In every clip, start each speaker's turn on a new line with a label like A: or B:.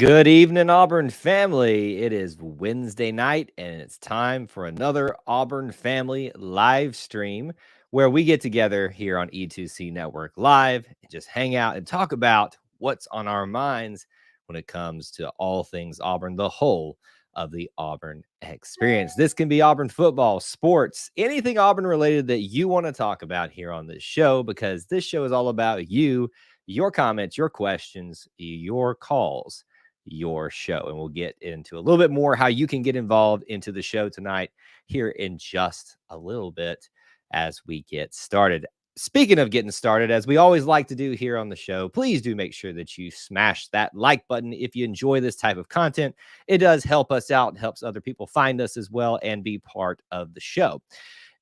A: Good evening, Auburn family. It is Wednesday night, and it's time for another Auburn Family live stream where we get together here on E2C Network Live and just hang out and talk about what's on our minds when it comes to all things Auburn, the whole of the Auburn experience. This can be Auburn football, sports, anything Auburn related that you want to talk about here on this show, because this show is all about you, your comments, your questions, your calls, your show. And we'll get into a little bit more how you can get involved into the show tonight here in just a little bit as we get started. Speaking of getting started, as we always like to do here on the show, please do make sure that you smash that like button if you enjoy this type of content. It does help us out, helps other people find us as well and be part of the show.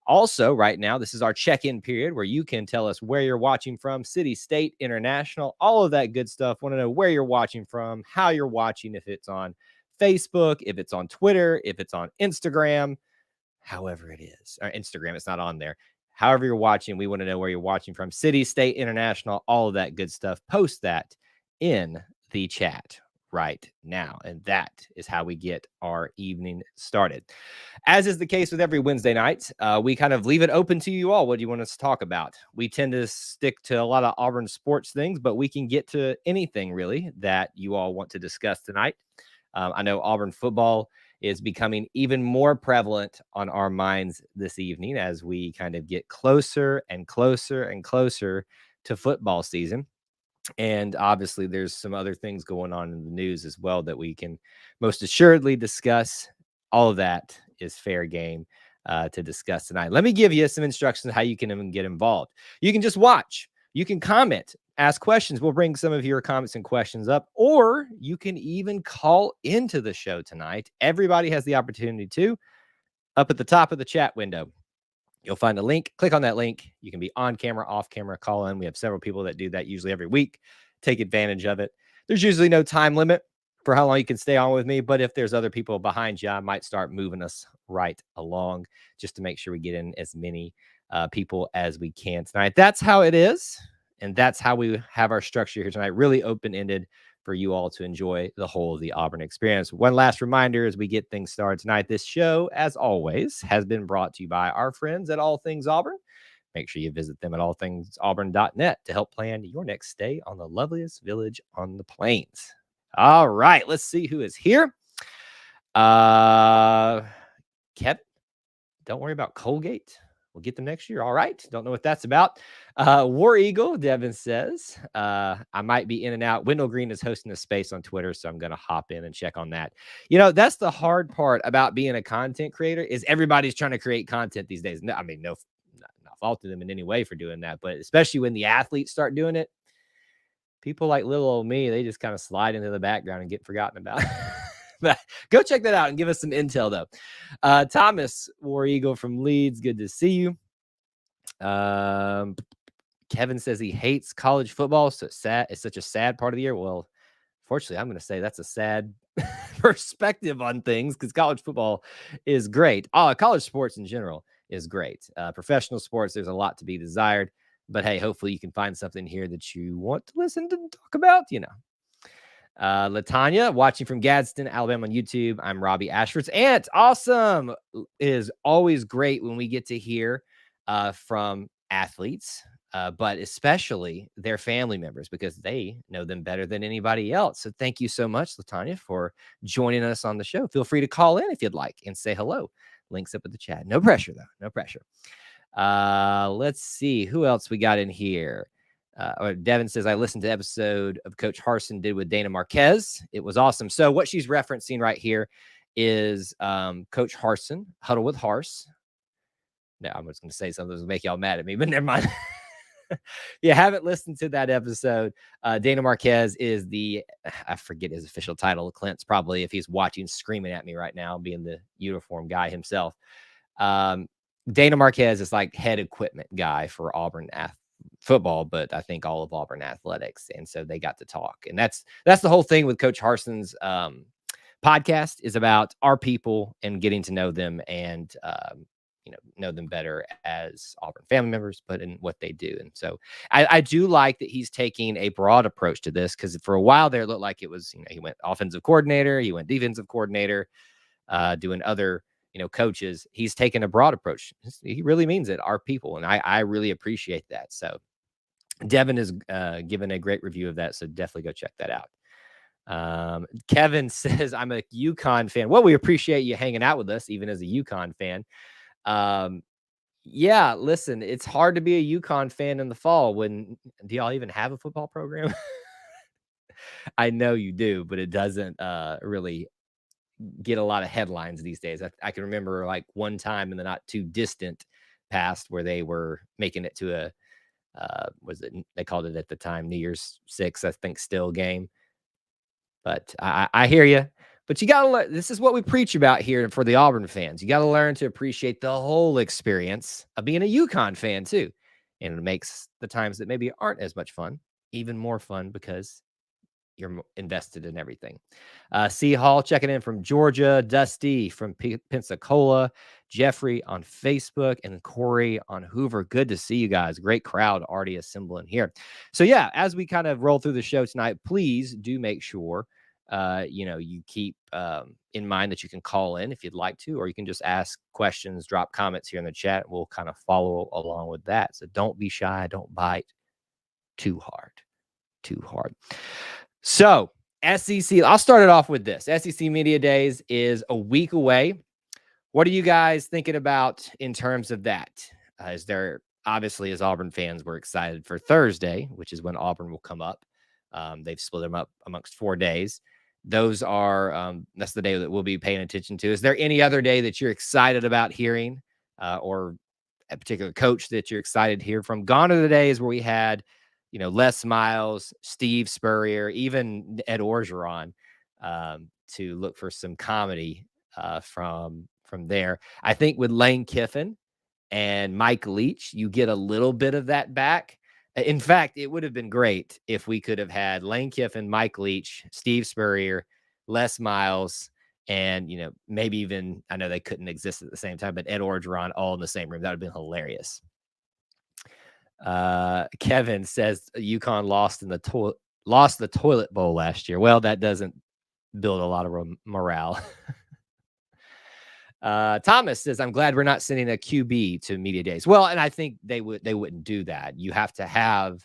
A: Also, right now, this is our check-in period where you can tell us where you're watching from, city, state, international, all of that good stuff. Want to know where you're watching from, how you're watching, if it's on Facebook, if it's on Twitter, if it's on Instagram, however it is. Or Instagram, it's not on there. However you're watching, we want to know where you're watching from, city, state, international, all of that good stuff. Post that in the chat right now. And that is how we get our evening started. As is the case with every Wednesday night, we kind of leave it open to you all. What do you want us to talk about? We tend to stick to a lot of Auburn sports things, but we can get to anything really that you all want to discuss tonight. I know Auburn football is becoming even more prevalent on our minds this evening as we kind of get closer and closer and closer to football season. And obviously, there's some other things going on in the news as well that we can most assuredly discuss. All of that is fair game to discuss tonight. Let me give you some instructions on how you can even get involved. You can just watch. You can comment, ask questions. We'll bring some of your comments and questions up, or you can even call into the show tonight. Everybody has the opportunity to. Up at the top of the chat window, you'll find a link. Click on that link. You can be on camera, off camera, call in. We have several people that do that usually every week. Take advantage of it. There's usually no time limit for how long you can stay on with me, but if there's other people behind you, I might start moving us right along just to make sure we get in as many people as we can tonight. That's how it is, and that's how we have our structure here tonight, really open-ended for you all to enjoy the whole of the Auburn experience. One last reminder as we get things started tonight, this show, as always, has been brought to you by our friends at All Things Auburn. Make sure you visit them at allthingsauburn.net to help plan your next stay on the loveliest village on the plains. All right, let's see who is here. Kevin, don't worry about Colgate. We'll get them next year. All right. Don't know what that's about. War Eagle, Devin says, I might be in and out. Wendell Green is hosting a space on Twitter, so I'm going to hop in and check on that. You know, that's the hard part about being a content creator is everybody's trying to create content these days. No, I mean, not fault to them in any way for doing that, but especially when the athletes start doing it, people like little old me, they just kind of slide into the background and get forgotten about. But go check that out and give us some intel, though. Thomas, War Eagle from Leeds, good to see you. Kevin says he hates college football, so sad. It's such a sad part of the year. Well, fortunately, I'm going to say that's a sad perspective on things because college football is great. College sports in general is great. Professional sports, there's a lot to be desired. But hey, hopefully you can find something here that you want to listen to talk about, you know. Latanya, watching from Gadsden, Alabama on YouTube. I'm Robbie Ashford's aunt. Awesome. It is always great when we get to hear from athletes, but especially their family members because they know them better than anybody else. So thank you so much, Latanya, for joining us on the show. Feel free to call in if you'd like and say hello. Links up at the chat. No pressure, though. No pressure. Let's see who else we got in here. Devin says, I listened to the episode of Coach Harsin did with Dana Marquez. It was awesome. So what she's referencing right here is Coach Harsin, Huddle with Hars. Now, I'm just going to say something that's going to make y'all mad at me, but never mind. You haven't listened to that episode. Dana Marquez is I forget his official title. Clint's probably, if he's watching, screaming at me right now, being the uniform guy himself. Dana Marquez is like head equipment guy for Auburn football, but I think all of Auburn athletics. And so they got to talk. And that's the whole thing with Coach Harsin's podcast is about our people and getting to know them and, know them better as Auburn family members, but in what they do. And so I do like that he's taking a broad approach to this, because for a while there, it looked like it was, he went offensive coordinator, he went defensive coordinator, doing other, coaches. He's taken a broad approach. He really means it, our people. And I really appreciate that. So Devin has given a great review of that. So definitely go check that out. Kevin says, I'm a UConn fan. Well, we appreciate you hanging out with us, even as a UConn fan. Yeah, listen, it's hard to be a UConn fan in the fall. Do y'all even have a football program? I know you do, but it doesn't really get a lot of headlines these days. I can remember like one time in the not too distant past where they were making it to they called it at the time New Year's 6, I think, still game. But I hear you. But you got to learn. This is what we preach about here for the Auburn fans. You got to learn to appreciate the whole experience of being a UConn fan too. And it makes the times that maybe aren't as much fun even more fun, because you're invested in everything. C. Hall checking in from Georgia, Dusty from Pensacola, Jeffrey on Facebook, and Corey on Hoover. Good to see you guys. Great crowd already assembling here. So yeah, as we kind of roll through the show tonight, please do make sure you keep in mind that you can call in if you'd like to, or you can just ask questions, drop comments here in the chat. We'll kind of follow along with that. So don't be shy. Don't bite too hard. So SEC, I'll start it off with this. SEC Media Days is a week away. What are you guys thinking about in terms of that? Obviously, as Auburn fans, we're excited for Thursday, which is when Auburn will come up. They've split them up amongst 4 days. Those are, that's the day that we'll be paying attention to. Is there any other day that you're excited about hearing, or a particular coach that you're excited to hear from? Gone are the days where we had, Les Miles, Steve Spurrier, even Ed Orgeron, to look for some comedy from there. I think with Lane Kiffin and Mike Leach, you get a little bit of that back. In fact, it would have been great if we could have had Lane Kiffin, Mike Leach, Steve Spurrier, Les Miles, and, maybe even, I know they couldn't exist at the same time, but Ed Orgeron all in the same room. That would have been hilarious. Kevin says UConn lost the toilet bowl last year. Well, that doesn't build a lot of morale. Thomas says, I'm glad we're not sending a QB to media days. Well, and I think they wouldn't do that. You have to have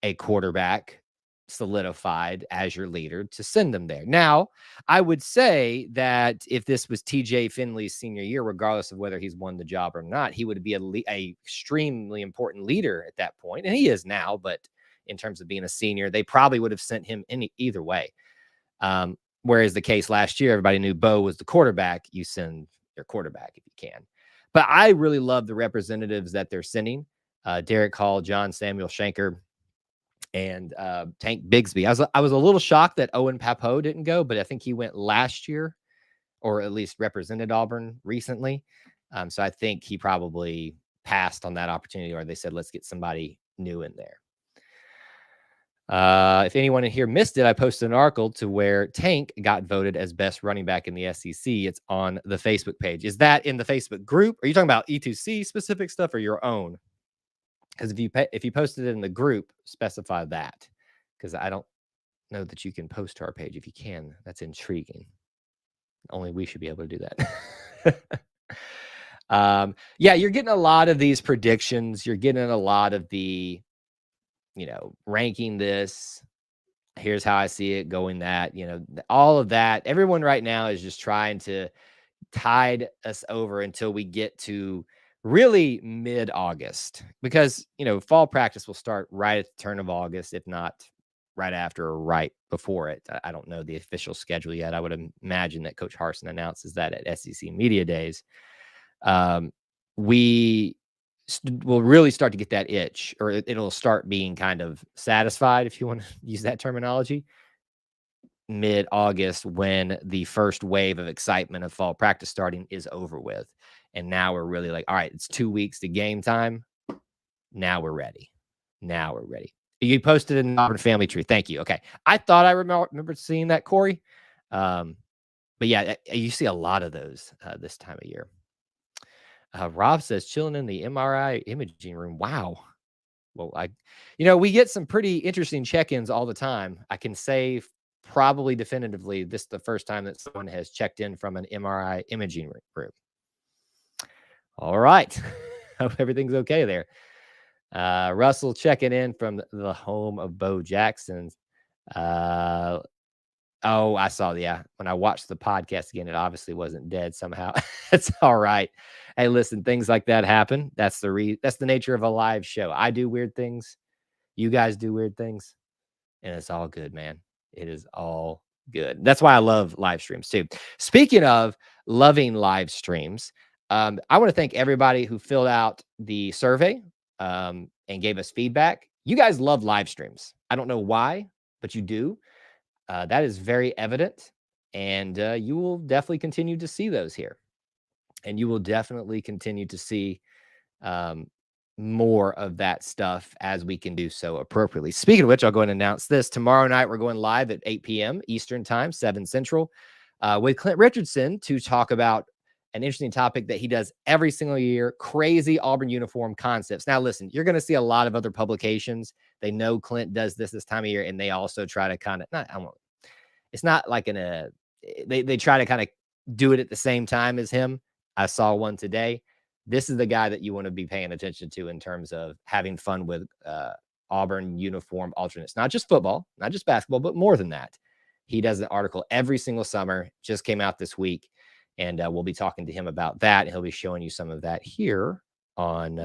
A: a quarterback solidified as your leader to send them there. Now, I would say that if this was TJ Finley's senior year, regardless of whether he's won the job or not, he would be a extremely important leader at that point. And he is now, but in terms of being a senior, they probably would have sent him either way. Whereas the case last year, everybody knew Bo was the quarterback. You send your quarterback if you can. But I really love the representatives that they're sending. Derek Hall, John Samuel Shanker, and Tank Bigsby. I was a little shocked that Owen Pappoe didn't go, but I think he went last year, or at least represented Auburn recently. So I think he probably passed on that opportunity, or they said, let's get somebody new in there. If anyone in here missed it, I posted an article to where Tank got voted as best running back in the SEC. It's on the Facebook page. Is that in the Facebook group? Are you talking about E2C specific stuff or your own? Because if you posted it in the group, specify that, because I don't know that you can post to our page. If you can, that's intriguing. Only we should be able to do that. Yeah, you're getting a lot of these predictions. You're getting a lot of the, ranking this. Here's how I see it going, that, all of that. Everyone right now is just trying to tide us over until we get to really mid-August, because, fall practice will start right at the turn of August, if not right after or right before it. I don't know the official schedule yet. I would imagine that Coach Harsin announces that at SEC Media Days. We will really start to get that itch, or it'll start being kind of satisfied, if you want to use that terminology, mid-August, when the first wave of excitement of fall practice starting is over with. And now we're really like, all right, it's 2 weeks to game time. Now we're ready. You posted in the Auburn Family Tree. Thank you. Okay. I thought I remember seeing that, Corey. But yeah, you see a lot of those this time of year. Rob says chilling in the MRI imaging room. Wow. Well, we get some pretty interesting check-ins all the time. I can say probably definitively this is the first time that someone has checked in from an MRI imaging room. All right. Hope everything's okay there. Russell checking in from the home of Bo Jackson. Oh, I saw. Yeah, when I watched the podcast again, it obviously wasn't dead somehow. It's all right. Hey, listen, things like that happen. That's the nature of a live show. I do weird things. You guys do weird things, and it's all good, man. It is all good. That's why I love live streams too. Speaking of loving live streams, I want to thank everybody who filled out the survey and gave us feedback. You guys love live streams. I don't know why, but you do. That is very evident, and you will definitely continue to see those here, and you will definitely continue to see more of that stuff as we can do so appropriately. Speaking of which, I'll go ahead and announce this. Tomorrow night, we're going live at 8 p.m. Eastern Time, 7 Central, with Clint Richardson to talk about an interesting topic that he does every single year, crazy Auburn uniform concepts. Now, listen, you're going to see a lot of other publications. They know Clint does this time of year, and they also try to kind of, it's not like they try to kind of do it at the same time as him. I saw one today. This is the guy that you want to be paying attention to in terms of having fun with Auburn uniform alternates, not just football, not just basketball, but more than that. He does an article every single summer, just came out this week. And we'll be talking to him about that. And he'll be showing you some of that here on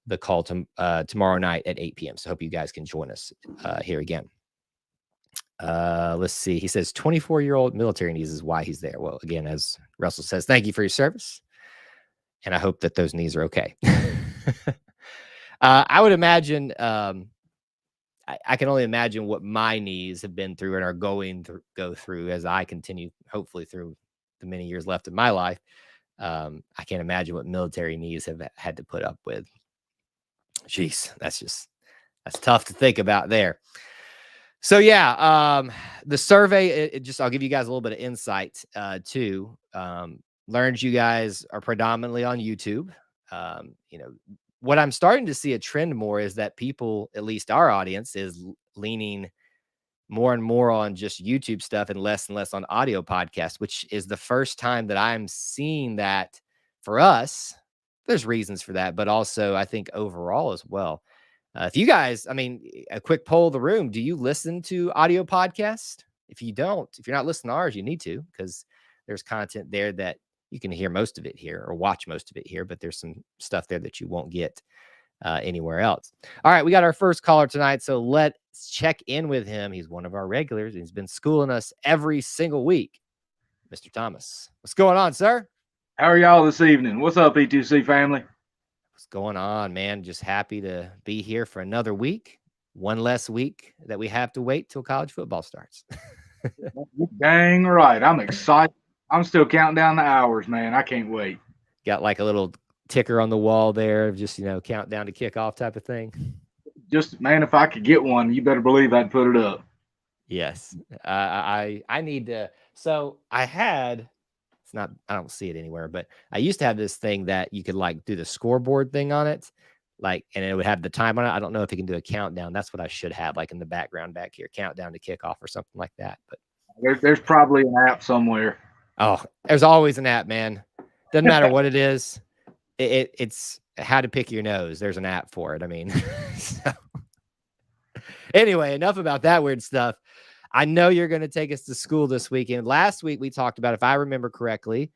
A: the call tomorrow night at 8 p.m. So I hope you guys can join us here again. Let's see. He says 24-year-old military knees is why he's there. Well, again, as Russell says, thank you for your service. And I hope that those knees are okay. I would imagine, I can only imagine what my knees have been through and are go through as I continue, hopefully, through the many years left in my life. I can't imagine what military knees have had to put up with. Jeez, that's tough to think about there. So yeah, the survey, I'll give you guys a little bit of insight too. Learned you guys are predominantly on YouTube. What I'm starting to see a trend more is that people, at least our audience, is leaning more and more on just YouTube stuff and less on audio podcasts, which is the first time that I'm seeing that for us. There's reasons for that, but also I think overall as well. If you guys, a quick poll of the room, do you listen to audio podcasts? If you're not listening to ours, you need to, because there's content there that you can hear most of it here or watch most of it here, but there's some stuff there that you won't get anywhere else. All right, we got our first caller tonight, so let's check in with him. He's one of our regulars. He's been schooling us every single week. Mr. Thomas, what's going on, sir?
B: How are y'all this evening? What's up, E2C family?
A: What's going on, man? Just happy to be here for another week. One less week that we have to wait till college football starts.
B: Dang right. I'm excited. I'm still counting down the hours, man. I can't wait.
A: Got like a little ticker on the wall there of just, countdown to kickoff type of thing.
B: Just, man, if I could get one, you better believe I'd put it up.
A: Yes. I need to. So I don't see it anywhere, but I used to have this thing that you could like do the scoreboard thing on it, and it would have the time on it. I don't know if it can do a countdown. That's what I should have, like in the background back here, countdown to kickoff or something like that. But
B: there's probably an app somewhere.
A: Oh, there's always an app, man. Doesn't matter what it is. It's how to pick your nose. There's an app for it. So. Anyway, enough about that weird stuff. I know you're going to take us to school this weekend. Last week we talked about, if I remember correctly,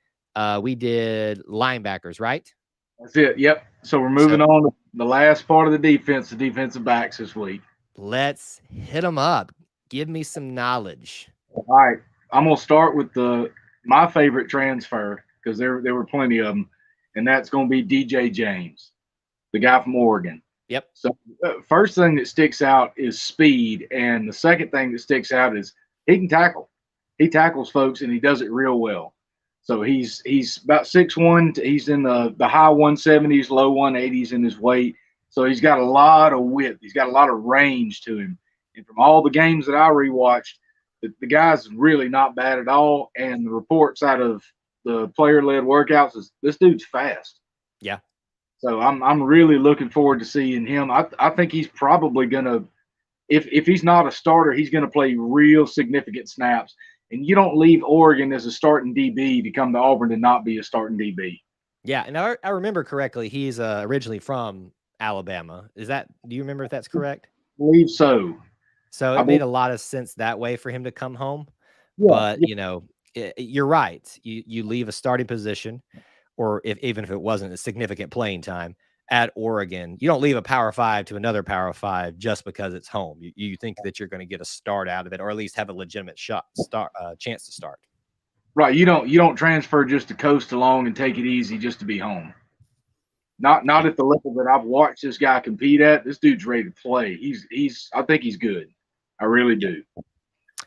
A: we did linebackers, right?
B: That's it. Yep. So we're moving on to the last part of the defense, the defensive backs this week.
A: Let's hit them up. Give me some knowledge.
B: All right. I'm going to start with my favorite transfer, because there were plenty of them, and that's going to be DJ James, the guy from Oregon.
A: Yep.
B: So first thing that sticks out is speed, and the second thing that sticks out is he can tackle. He tackles folks, and he does it real well. So he's about 6'1". He's in the high 170s, low 180s in his weight. So he's got a lot of width. He's got a lot of range to him. And from all the games that I rewatched, the guy's really not bad at all. And the reports out of the player-led workouts is this dude's fast.
A: Yeah.
B: So I'm really looking forward to seeing him. I think he's probably gonna, if he's not a starter, he's gonna play real significant snaps. And you don't leave Oregon as a starting DB to come to Auburn and not be a starting DB.
A: Yeah, and I remember correctly, he's originally from Alabama. Do you remember if that's correct?
B: I believe so.
A: So
B: I
A: it made
B: believe,
A: a lot of sense that way for him to come home.
B: yeah,
A: But,
B: yeah,
A: you're right. You leave a starting position, or even if it wasn't a significant playing time at Oregon, you don't leave a Power 5 to another Power 5 just because it's home. You think that you're going to get a start out of it, or at least have a legitimate chance to start.
B: right. You don't transfer just to coast along and take it easy just to be home. Not at the level that I've watched this guy compete at. This dude's ready to play. I think he's good. I really do.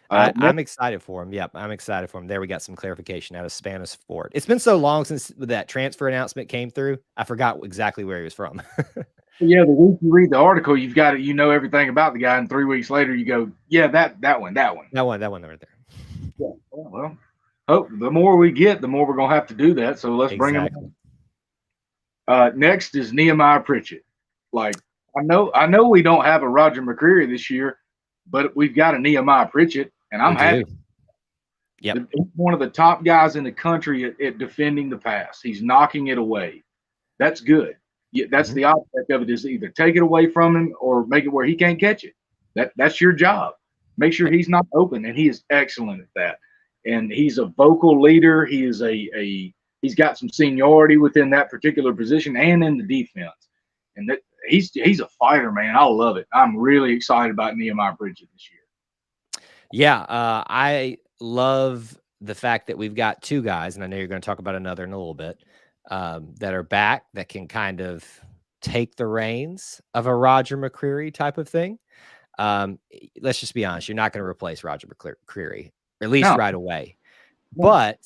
A: I'm excited for him. Yep, I'm excited for him. There, we got some clarification out of Spanish Ford. It's been so long since that transfer announcement came through. I forgot exactly where he was from.
B: Yeah, the week you read the article, you've got it. You know everything about the guy, and 3 weeks later, you go, "Yeah, that one."
A: that one right there.
B: Yeah. Well, the more we get, the more we're gonna have to do that. So let's bring him.
A: Exactly.
B: Next is Nehemiah Pritchett. Like I know we don't have a Roger McCreary this year, but we've got a Nehemiah Pritchett, and I'm happy.
A: Yep.
B: He's one of the top guys in the country at defending the pass. He's knocking it away. That's good. Yeah, that's the aspect of it, is either take it away from him or make it where he can't catch it. That's your job. Make sure he's not open, and he is excellent at that. And he's a vocal leader. He is he's got some seniority within that particular position and in the defense. And that he's a fighter, man. I love it. I'm really excited about Nehemiah Pritchett this year.
A: Yeah, I love the fact that we've got two guys, and I know you're going to talk about another in a little bit, that are back that can kind of take the reins of a Roger McCreary type of thing. Let's just be honest, you're not going to replace Roger McCreary, at least right away.
B: No.
A: But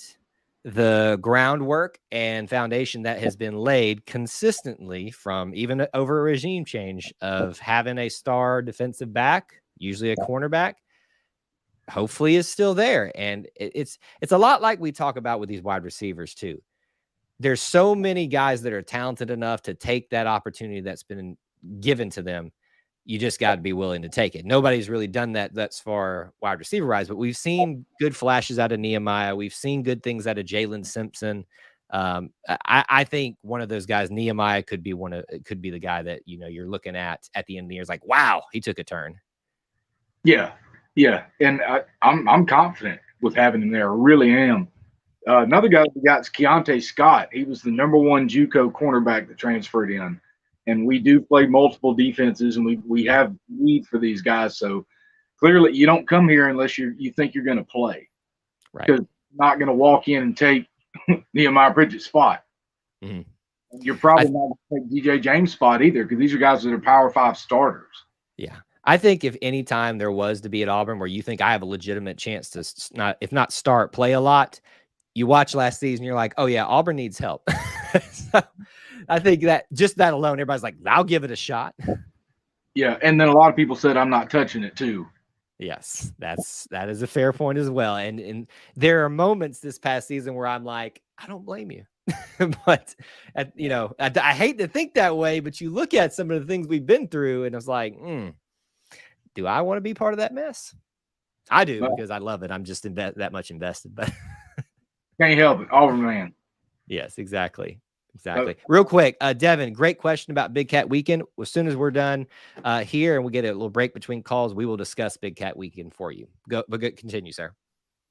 A: the groundwork and foundation that has been laid consistently from even over a regime change of having a star defensive back, usually a cornerback, hopefully is still there. And it's a lot like we talk about with these wide receivers too. There's so many guys that are talented enough to take that opportunity that's been given to them. You just got to be willing to take it. Nobody's really done that thus far wide receiver wise, but we've seen good flashes out of Nehemiah. We've seen good things out of Jalen Simpson. I think one of those guys, Nehemiah, could be the guy that, you're looking at the end of the year. It's like, wow, he took a turn.
B: Yeah. And I'm confident with having him there. I really am. Another guy we got is Keante Scott. He was the #1 JUCO cornerback that transferred in. And we do play multiple defenses, and we have need for these guys. So clearly, you don't come here unless you think you're going to play.
A: Right.
B: Because you're not going to walk in and take Nehemiah Pritchett's spot.
A: Mm-hmm.
B: You're probably not going to take DJ James' spot either, because these are guys that are Power 5 starters.
A: Yeah. I think if any time there was to be at Auburn where you think I have a legitimate chance to if not start, play a lot, you watch last season, you're like, oh yeah, Auburn needs help. So, I think that just that alone, everybody's like, I'll give it a shot.
B: Yeah, and then a lot of people said I'm not touching it too.
A: Yes, that is a fair point as well. And there are moments this past season where I'm like, I don't blame you. But I hate to think that way, but you look at some of the things we've been through, and it's like, do I want to be part of that mess? I do, because I love it. I'm just that much invested, but
B: can't help it. Auburn man.
A: Yes, exactly. Real quick, Devin, great question about Big Cat Weekend. As soon as we're done here and we get a little break between calls, we will discuss Big Cat Weekend for you. Continue, sir.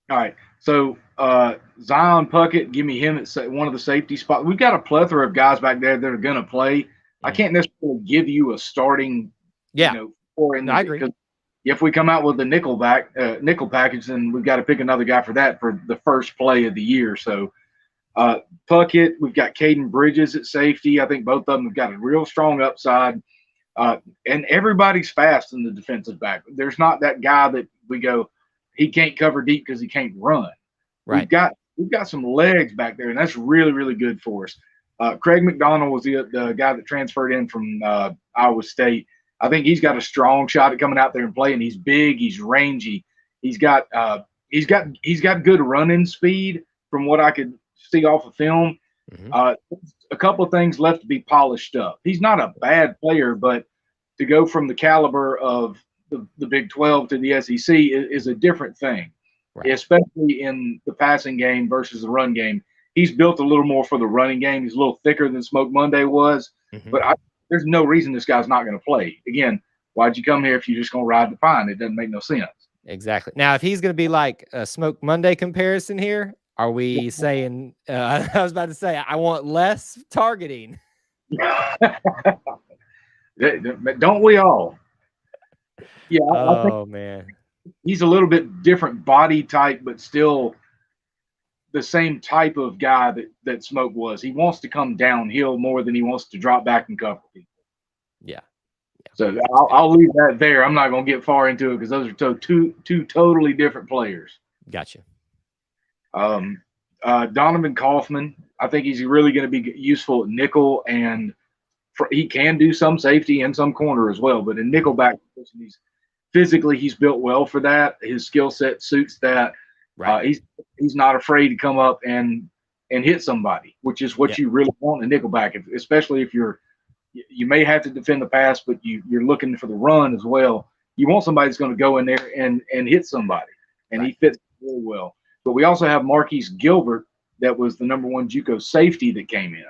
B: All right. So Zion Puckett, give me him at one of the safety spots. We've got a plethora of guys back there that are going to play. I can't necessarily give you a starting. I agree. If we come out with the nickel package, then we've got to pick another guy for that for the first play of the year. So. Puckett, we've got Caden Bridges at safety. I think both of them have got a real strong upside. And everybody's fast in the defensive back. There's not that guy that we go, he can't cover deep because he can't run.
A: Right.
B: We've got some legs back there, and that's really, really good for us. Craig Mcdonald was the guy that transferred in from Iowa State. I think he's got a strong shot at coming out there and playing. He's big, he's rangy, he's got good running speed from what I could see off of film. a couple of things left to be polished up. He's not a bad player, but to go from the caliber of the Big 12 to the SEC is a different thing,
A: Right.
B: especially in the passing game versus the run game. He's built a little more for the running game. He's a little thicker than Smoke Monday was, but there's no reason this guy's not going to play. Again, why'd you come here if you're just going to ride the pine? It doesn't make no sense.
A: Exactly. Now, if he's going to be like a Smoke Monday comparison here, are we saying, I was about to say, I want less targeting.
B: Don't we all? Yeah. I think
A: man.
B: He's a little bit different body type, but still the same type of guy that Smoke was. He wants to come downhill more than he wants to drop back and cover people.
A: Yeah.
B: So I'll leave that there. I'm not going to get far into it because those are two totally different players.
A: Gotcha.
B: Donovan Kaufman, I think he's really going to be useful at nickel, and he can do some safety and some corner as well. But in nickelback, he's built well for that. His skill set suits that.
A: Right.
B: He's not afraid to come up and hit somebody, which is what you really want in nickelback, especially if you may have to defend the pass, but you're looking for the run as well. You want somebody that's going to go in there and hit somebody, and he fits really well. But we also have Marquise Gilbert, that was the #1 JUCO safety that came in.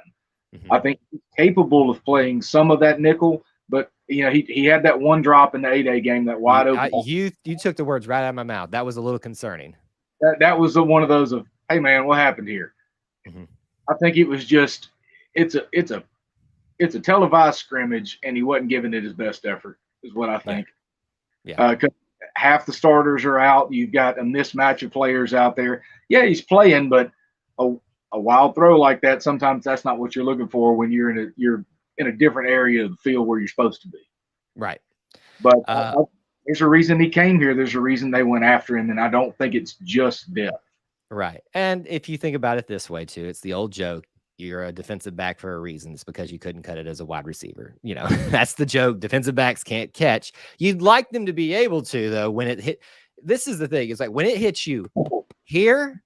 B: I think he's capable of playing some of that nickel, but he had that one drop in the 8A game, that wide open.
A: You took the words right out of my mouth. That was a little concerning.
B: That was one of those of, hey man, what happened here? I think it was just it's a televised scrimmage, and he wasn't giving it his best effort, is what I think. Yeah. Because half the starters are out. You've got a mismatch of players out there. Yeah, he's playing, but a wild throw like that, sometimes that's not what you're looking for when you're in a different area of the field where you're supposed to be.
A: Right.
B: But there's a reason he came here. There's a reason they went after him, and I don't think it's just depth.
A: Right. And if you think about it this way too, it's the old joke. You're a defensive back for a reason. It's because you couldn't cut it as a wide receiver. That's the joke. Defensive backs can't catch. You'd like them to be able to, though, when it hit. This is the thing. It's like when it hits you here,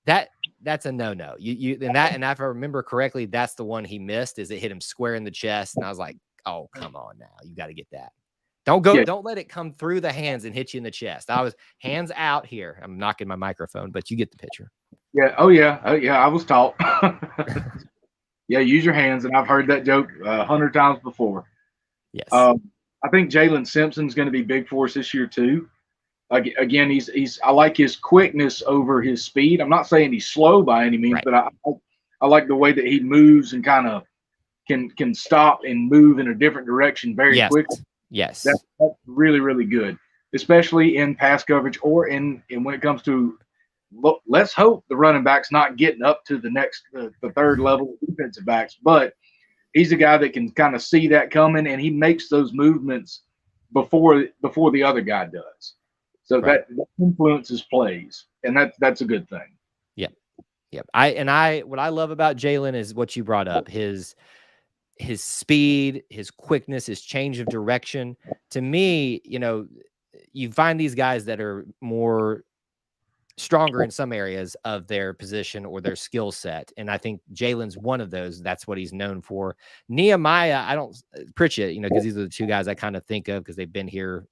A: that's a no-no. And if I remember correctly, that's the one he missed, is it hit him square in the chest. And I was like, oh, come on now. You got to get that. Don't let it come through the hands and hit you in the chest. I was hands out here. I'm knocking my microphone, but you get the picture.
B: Yeah. Oh yeah. I was taught. Yeah. Use your hands. And I've heard that joke 100 times before.
A: Yes.
B: I think Jalen Simpson's going to be big for us this year too. Again, I like his quickness over his speed. I'm not saying he's slow by any means, but I like the way that he moves and kind of can stop and move in a different direction very quickly.
A: Yes.
B: That's really, really good, especially in pass coverage or in when it comes to, let's hope the running back's not getting up to the third level of defensive backs, but he's a guy that can kind of see that coming, and he makes those movements before the other guy does. So that influences plays, and that's a good thing.
A: Yep. What I love about Jalen is what you brought up, his speed, his quickness, his change of direction. To me, you find these guys that are more stronger in some areas of their position or their skill set. And I think Jalen's one of those. That's what he's known for. Nehemiah, I don't Pritchett, because these are the two guys I kind of think of because they've been here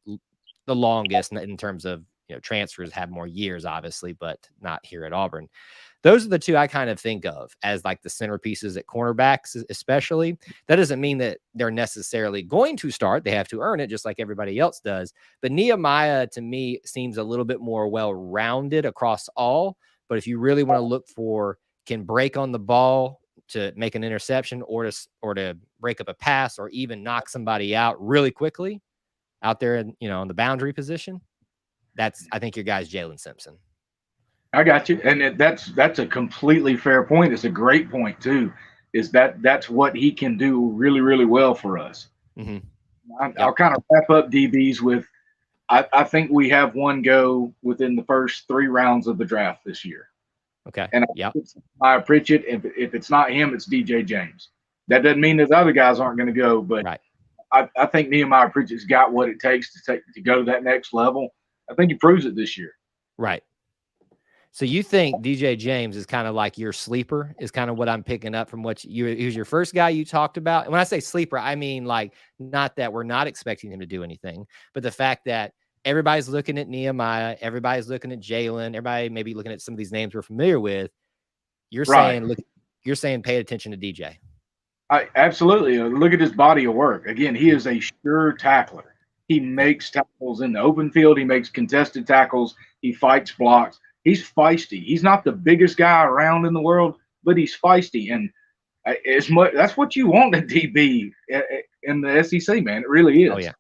A: the longest in terms of, transfers have more years, obviously, but not here at Auburn. Those are the two I kind of think of as like the centerpieces at cornerbacks, especially. That doesn't mean that they're necessarily going to start. They have to earn it just like everybody else does. But Nehemiah, to me, seems a little bit more well-rounded across all. But if you really want to look for can break on the ball to make an interception or to break up a pass or even knock somebody out really quickly out there, on the boundary position, I think your guy's Jalen Simpson.
B: I got you, and that's a completely fair point. It's a great point too. Is that's what he can do really, really well for us. I'll kind of wrap up DBs with, I think we have one go within the first 3 rounds of the draft this year.
A: Okay.
B: And I Pritchett. If it's not him, it's DJ James. That doesn't mean that the other guys aren't going to go, but I think Nehemiah Pritchett's got what it takes to go to that next level. I think he proves it this year.
A: Right. So you think DJ James is kind of like your sleeper, is kind of what I'm picking up from what who's your first guy you talked about. And when I say sleeper, I mean like not that we're not expecting him to do anything, but the fact that everybody's looking at Nehemiah, everybody's looking at Jalen, everybody maybe looking at some of these names we're familiar with. You're
B: Right.
A: saying, look, you're saying pay attention to DJ.
B: Absolutely. Look at his body of work. Again, he is a sure tackler. He makes tackles in the open field. He makes contested tackles. He fights blocks. He's feisty. He's not the biggest guy around in the world, but he's feisty. And as much that's what you want in DB in the SEC, man. It really is.
A: Oh yeah.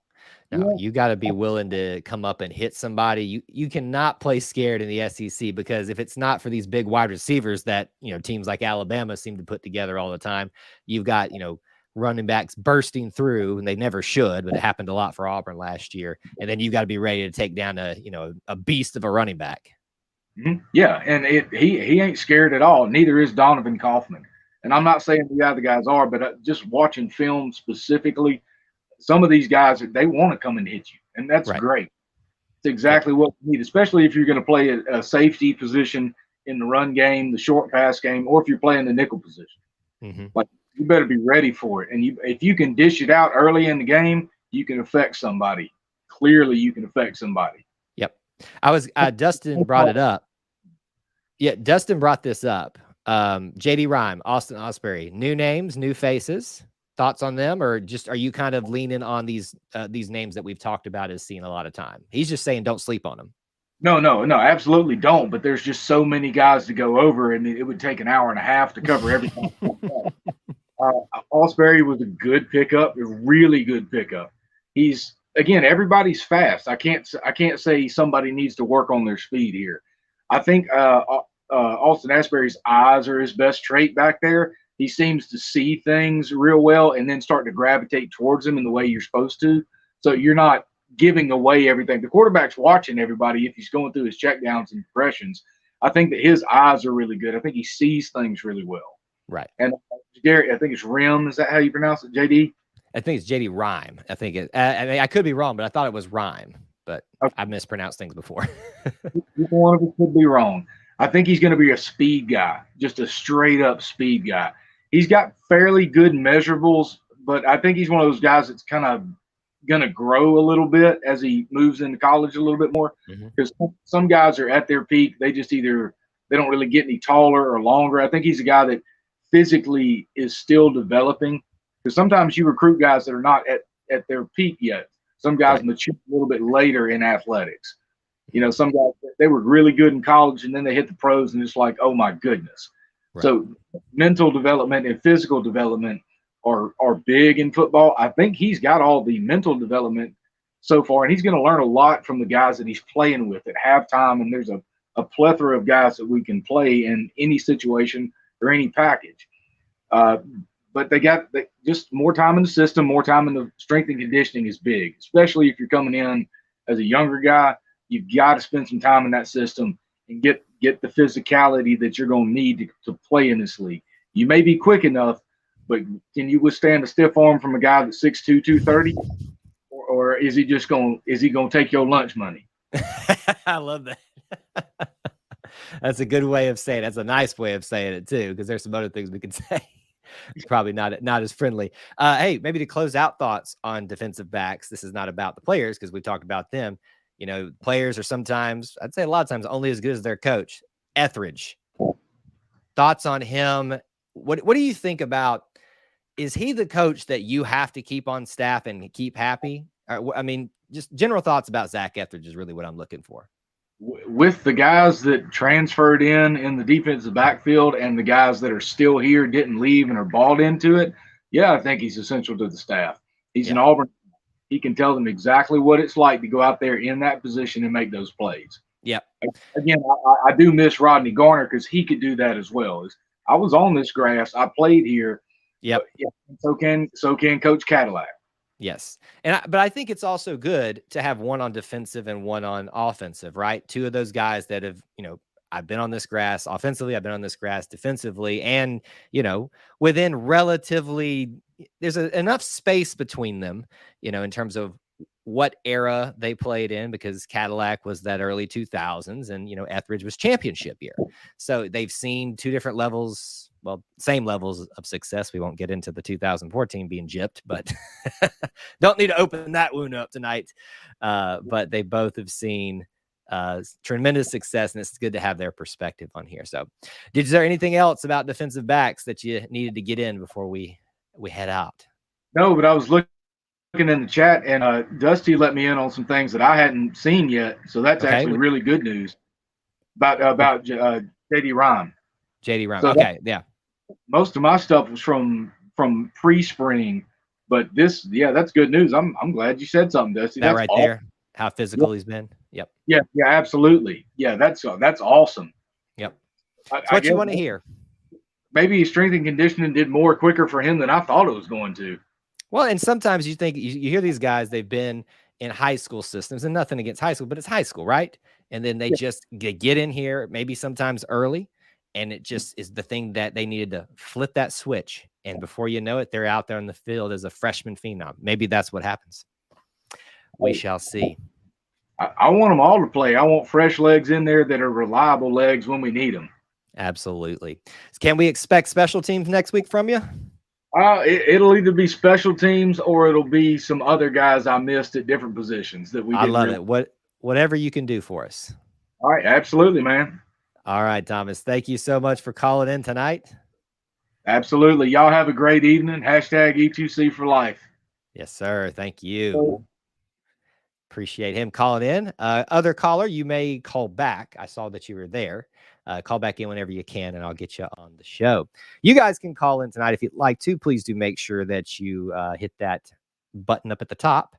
A: No, you got to be willing to come up and hit somebody. You cannot play scared in the SEC, because if it's not for these big wide receivers that, teams like Alabama seem to put together all the time, you've got, running backs bursting through, and they never should, but it happened a lot for Auburn last year. And then you got to be ready to take down a beast of a running back.
B: Mm-hmm. Yeah, and he ain't scared at all. Neither is Donovan Kaufman. And I'm not saying the other guys are, but just watching film specifically, some of these guys, they want to come and hit you, and that's
A: Right.
B: great. It's exactly what you need, especially if you're going to play a safety position in the run game, the short pass game, or if you're playing the nickel position.
A: Mm-hmm.
B: Like, you better be ready for it. And if you can dish it out early in the game, you can affect somebody. Clearly, you can affect somebody.
A: Yep. Dustin brought it up. Yeah, Dustin brought this up. JD Rhyme, Austin Osbury, new names, new faces. Thoughts on them, or just are you kind of leaning on these names that we've talked about as seeing a lot of time? He's just saying don't sleep on them.
B: No, absolutely don't. But there's just so many guys to go over, and it would take an hour and a half to cover everything. Osbury was a good pickup, a really good pickup. He's, again, everybody's fast. I can't say somebody needs to work on their speed here. I think Austin Osbury's eyes are his best trait back there. He seems to see things real well and then start to gravitate towards them in the way you're supposed to. So you're not giving away everything. The quarterback's watching everybody if he's going through his checkdowns and progressions. I think that his eyes are really good. I think he sees things really well.
A: Right.
B: And Gary, I think it's Rim. Is that how you pronounce it, JD?
A: I think it's JD Rhyme. I think it. I mean, I could be wrong, but I thought it was Rhyme. But okay. I've mispronounced things before.
B: One of us could be wrong. I think he's going to be a speed guy, just a straight up speed guy. He's got fairly good measurables, but I think he's one of those guys that's kind of going to grow a little bit as he moves into college a little bit more. Because some guys are at their peak. They just they don't really get any taller or longer. I think he's a guy that physically is still developing. Because sometimes you recruit guys that are not at their peak yet. Some guys mature a little bit later in athletics. Some guys, they were really good in college, and then they hit the pros, and it's like, oh, my goodness. Right. So mental development and physical development are big in football. I think he's got all the mental development so far, and he's going to learn a lot from the guys that he's playing with at halftime, and there's a plethora of guys that we can play in any situation or any package. But they got just more time in the system, more time in the strength and conditioning is big, especially if you're coming in as a younger guy. You've got to spend some time in that system and get the physicality that you're going to need to play in this league. You may be quick enough, but can you withstand a stiff arm from a guy that's 6'2", 230? Or is he going to take your lunch money?
A: I love that. That's a good way of saying it. That's a nice way of saying it too, because there's some other things we can say. It's probably not as friendly. Hey, maybe to close out thoughts on defensive backs. This is not about the players because we talked about them. Players are sometimes, I'd say a lot of times, only as good as their coach. Etheridge. Thoughts on him? What do you think about? Is he the coach that you have to keep on staff and keep happy? I mean, just general thoughts about Zach Etheridge is really what I'm looking for.
B: With the guys that transferred in the defensive backfield and the guys that are still here, didn't leave and are bought into it, yeah, I think he's essential to the staff. He's an Auburn. He can tell them exactly what it's like to go out there in that position and make those plays.
A: Yep.
B: Again, I do miss Rodney Garner because he could do that as well. I was on this grass. I played here.
A: Yep.
B: So can Coach Cadillac.
A: Yes. But I think it's also good to have one on defensive and one on offensive, right? Two of those guys that have, I've been on this grass offensively, I've been on this grass defensively, and, within relatively, there's enough space between them, in terms of what era they played in, because Cadillac was that early 2000s and, Etheridge was championship year. So they've seen two different levels, well, same levels of success. We won't get into the 2014 being gypped, but don't need to open that wound up tonight. But they both have seen tremendous success, and it's good to have their perspective on here. So is there anything else about defensive backs that you needed to get in before we head out?
B: No, but I was looking in the chat, and Dusty let me in on some things that I hadn't seen yet. So that's actually really good news about JD Ryan.
A: JD Ryan.
B: So
A: okay, yeah.
B: Most of my stuff was from pre-spring, but that's good news. I'm glad you said something, Dusty.
A: That
B: that's
A: right
B: awesome.
A: There, how physical he's been. Yep.
B: Yeah, absolutely. Yeah, that's awesome.
A: Yep. That's what you want to hear.
B: Maybe strength and conditioning did more quicker for him than I thought it was going to.
A: Well, and sometimes you think you hear these guys, they've been in high school systems, and nothing against high school, but it's high school, right? And then they just get in here, maybe sometimes early, and it just is the thing that they needed to flip that switch. And before you know it, they're out there in the field as a freshman phenom. Maybe that's what happens. We shall see.
B: I want them all to play. I want fresh legs in there that are reliable legs when we need them.
A: Absolutely. Can we expect special teams next week from you?
B: It'll either be special teams or it'll be some other guys I missed at different positions that we.
A: I love it. Whatever you can do for us.
B: All right, absolutely, man.
A: All right, Thomas. Thank you so much for calling in tonight.
B: Absolutely. Y'all have a great evening. Hashtag E2C for life.
A: Yes, sir. Thank you. Appreciate him calling in. Other caller, you may call back. I saw that you were there. Call back in whenever you can, and I'll get you on the show. You guys can call in tonight if you'd like to. Please do make sure that you hit that button up at the top,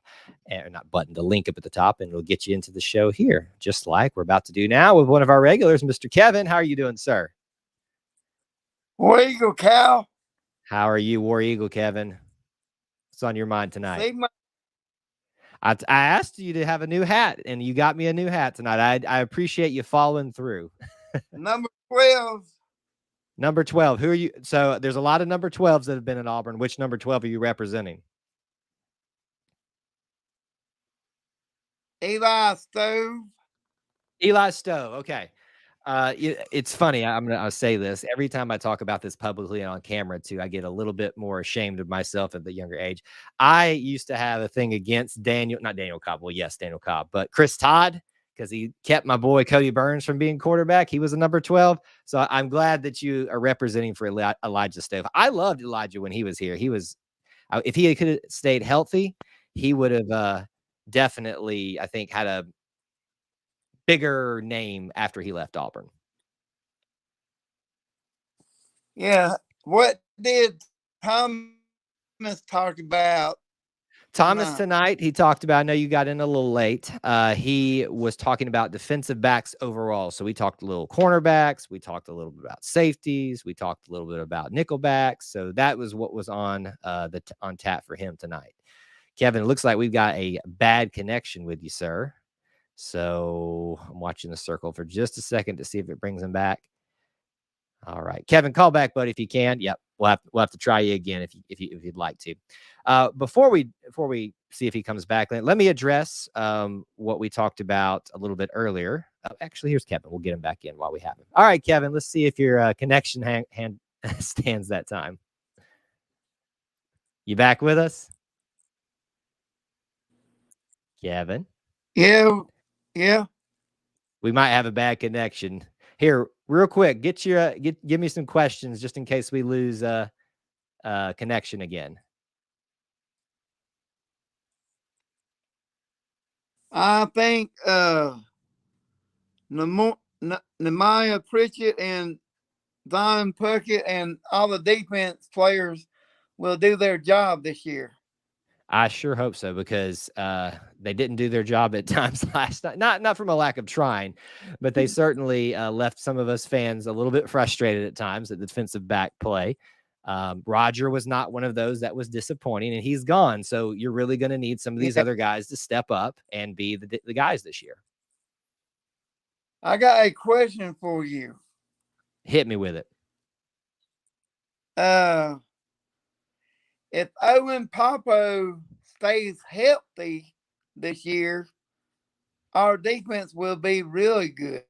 A: or not button, the link up at the top, and it'll get you into the show here, just like we're about to do now with one of our regulars, Mr. Kevin. How are you doing, sir?
C: War Eagle, Cal.
A: How are you, War Eagle, Kevin? What's on your mind tonight? I asked you to have a new hat, and you got me a new hat tonight. I appreciate you following through.
C: Number 12.
A: Number 12. Who are you? So there's a lot of number 12s that have been at Auburn. Which number 12 are you representing?
C: Eli Stove.
A: Eli Stove. Okay. It's funny. I'll say this every time I talk about this publicly and on camera too. I get a little bit more ashamed of myself at the younger age. I used to have a thing against not Daniel Cobb. Well, yes, Daniel Cobb, but Chris Todd, because he kept my boy Cody Burns from being quarterback. He was a number 12. So I'm glad that you are representing for Elijah Stove. I loved Elijah when he was here. He was, if he could have stayed healthy, he would have definitely, I think, had a bigger name after he left Auburn.
C: Yeah. What did Thomas talk about?
A: Thomas tonight, he talked about, I know you got in a little late. He was talking about defensive backs overall. So we talked a little cornerbacks. We talked a little bit about safeties. We talked a little bit about nickel backs. So that was what was on on tap for him tonight. Kevin, it looks like we've got a bad connection with you, sir. So I'm watching the circle for just a second to see if it brings him back. All right, Kevin, call back, buddy, if you can. Yep, we'll have to try you again if you'd like to. Before we see if he comes back, let me address what we talked about a little bit earlier. Actually, here's Kevin. We'll get him back in while we have him. All right, Kevin, let's see if your connection hand stands that time. You back with us, Kevin?
C: Yeah.
A: We might have a bad connection here. Real quick, give me some questions just in case we lose connection again.
C: I think Nehemiah Pritchett and Don Puckett and all the defense players will do their job this year.
A: I sure hope so, because they didn't do their job at times last night. Not from a lack of trying, but they certainly left some of us fans a little bit frustrated at times at the defensive back play. Roger was not one of those that was disappointing, and he's gone. So you're really going to need some of these other guys to step up and be the guys this year.
C: I got a question for you.
A: Hit me with it.
C: If Owen Popo stays healthy this year, our defense will be really good.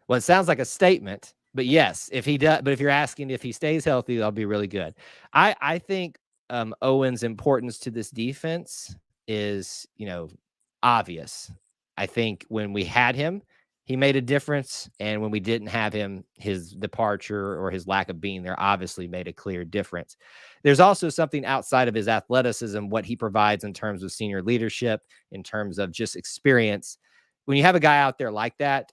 A: Well, it sounds like a statement, but yes, if he does, but if you're asking if he stays healthy, that'll be really good. I think Owen's importance to this defense is, obvious. I think when we had him, he made a difference, and when we didn't have him, his departure or his lack of being there obviously made a clear difference. There's also something outside of his athleticism, what he provides in terms of senior leadership, in terms of just experience. When you have a guy out there like that,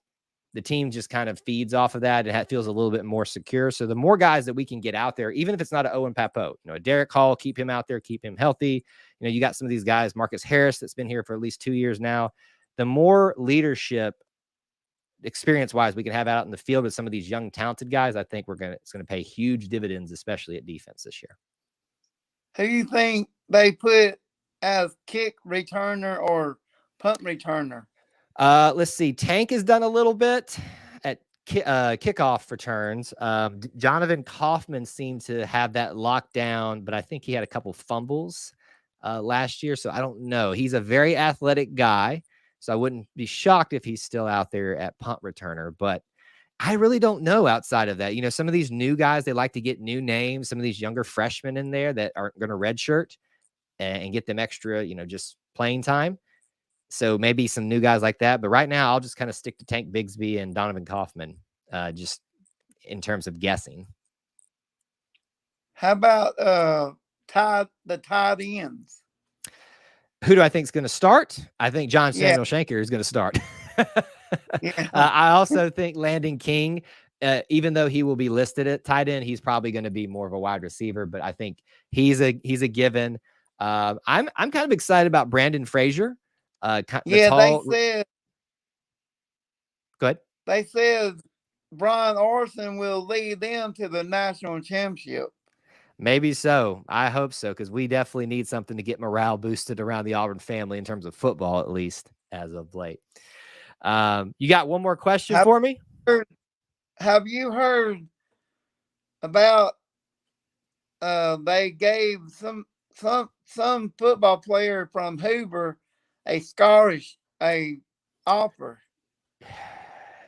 A: the team just kind of feeds off of that. It feels a little bit more secure. So the more guys that we can get out there, even if it's not an Owen Papo, a Derek Hall, keep him out there, keep him healthy. You got some of these guys, Marcus Harris, that's been here for at least 2 years now. The more leadership experience wise we can have out in the field with some of these young, talented guys, I think it's going to pay huge dividends, especially at defense this year.
C: Who do you think they put as kick returner or punt returner?
A: Let's see. Tank has done a little bit at kickoff returns. Donovan Kaufman seemed to have that locked down, but I think he had a couple fumbles last year, so I don't know. He's a very athletic guy, so I wouldn't be shocked if he's still out there at punt returner, but I really don't know outside of that. Some of these new guys, they like to get new names, some of these younger freshmen in there that aren't going to redshirt and get them extra, just playing time. So maybe some new guys like that. But right now, I'll just kind of stick to Tank Bigsby and Donovan Kaufman, just in terms of guessing.
C: How about the tight ends?
A: Who do I think is going to start? I think John Samuel Shanker is going to start. I also think Landon King, even though he will be listed at tight end, he's probably going to be more of a wide receiver. But I think he's a given. I'm kind of excited about Brandon Frazier.
C: They said.
A: Go ahead.
C: They said Brian Orson will lead them to the national championship.
A: Maybe so. I hope so, because we definitely need something to get morale boosted around the Auburn family in terms of football, at least as of late. You got one more question for me?
C: Have you heard about they gave some football player from Hoover a offer?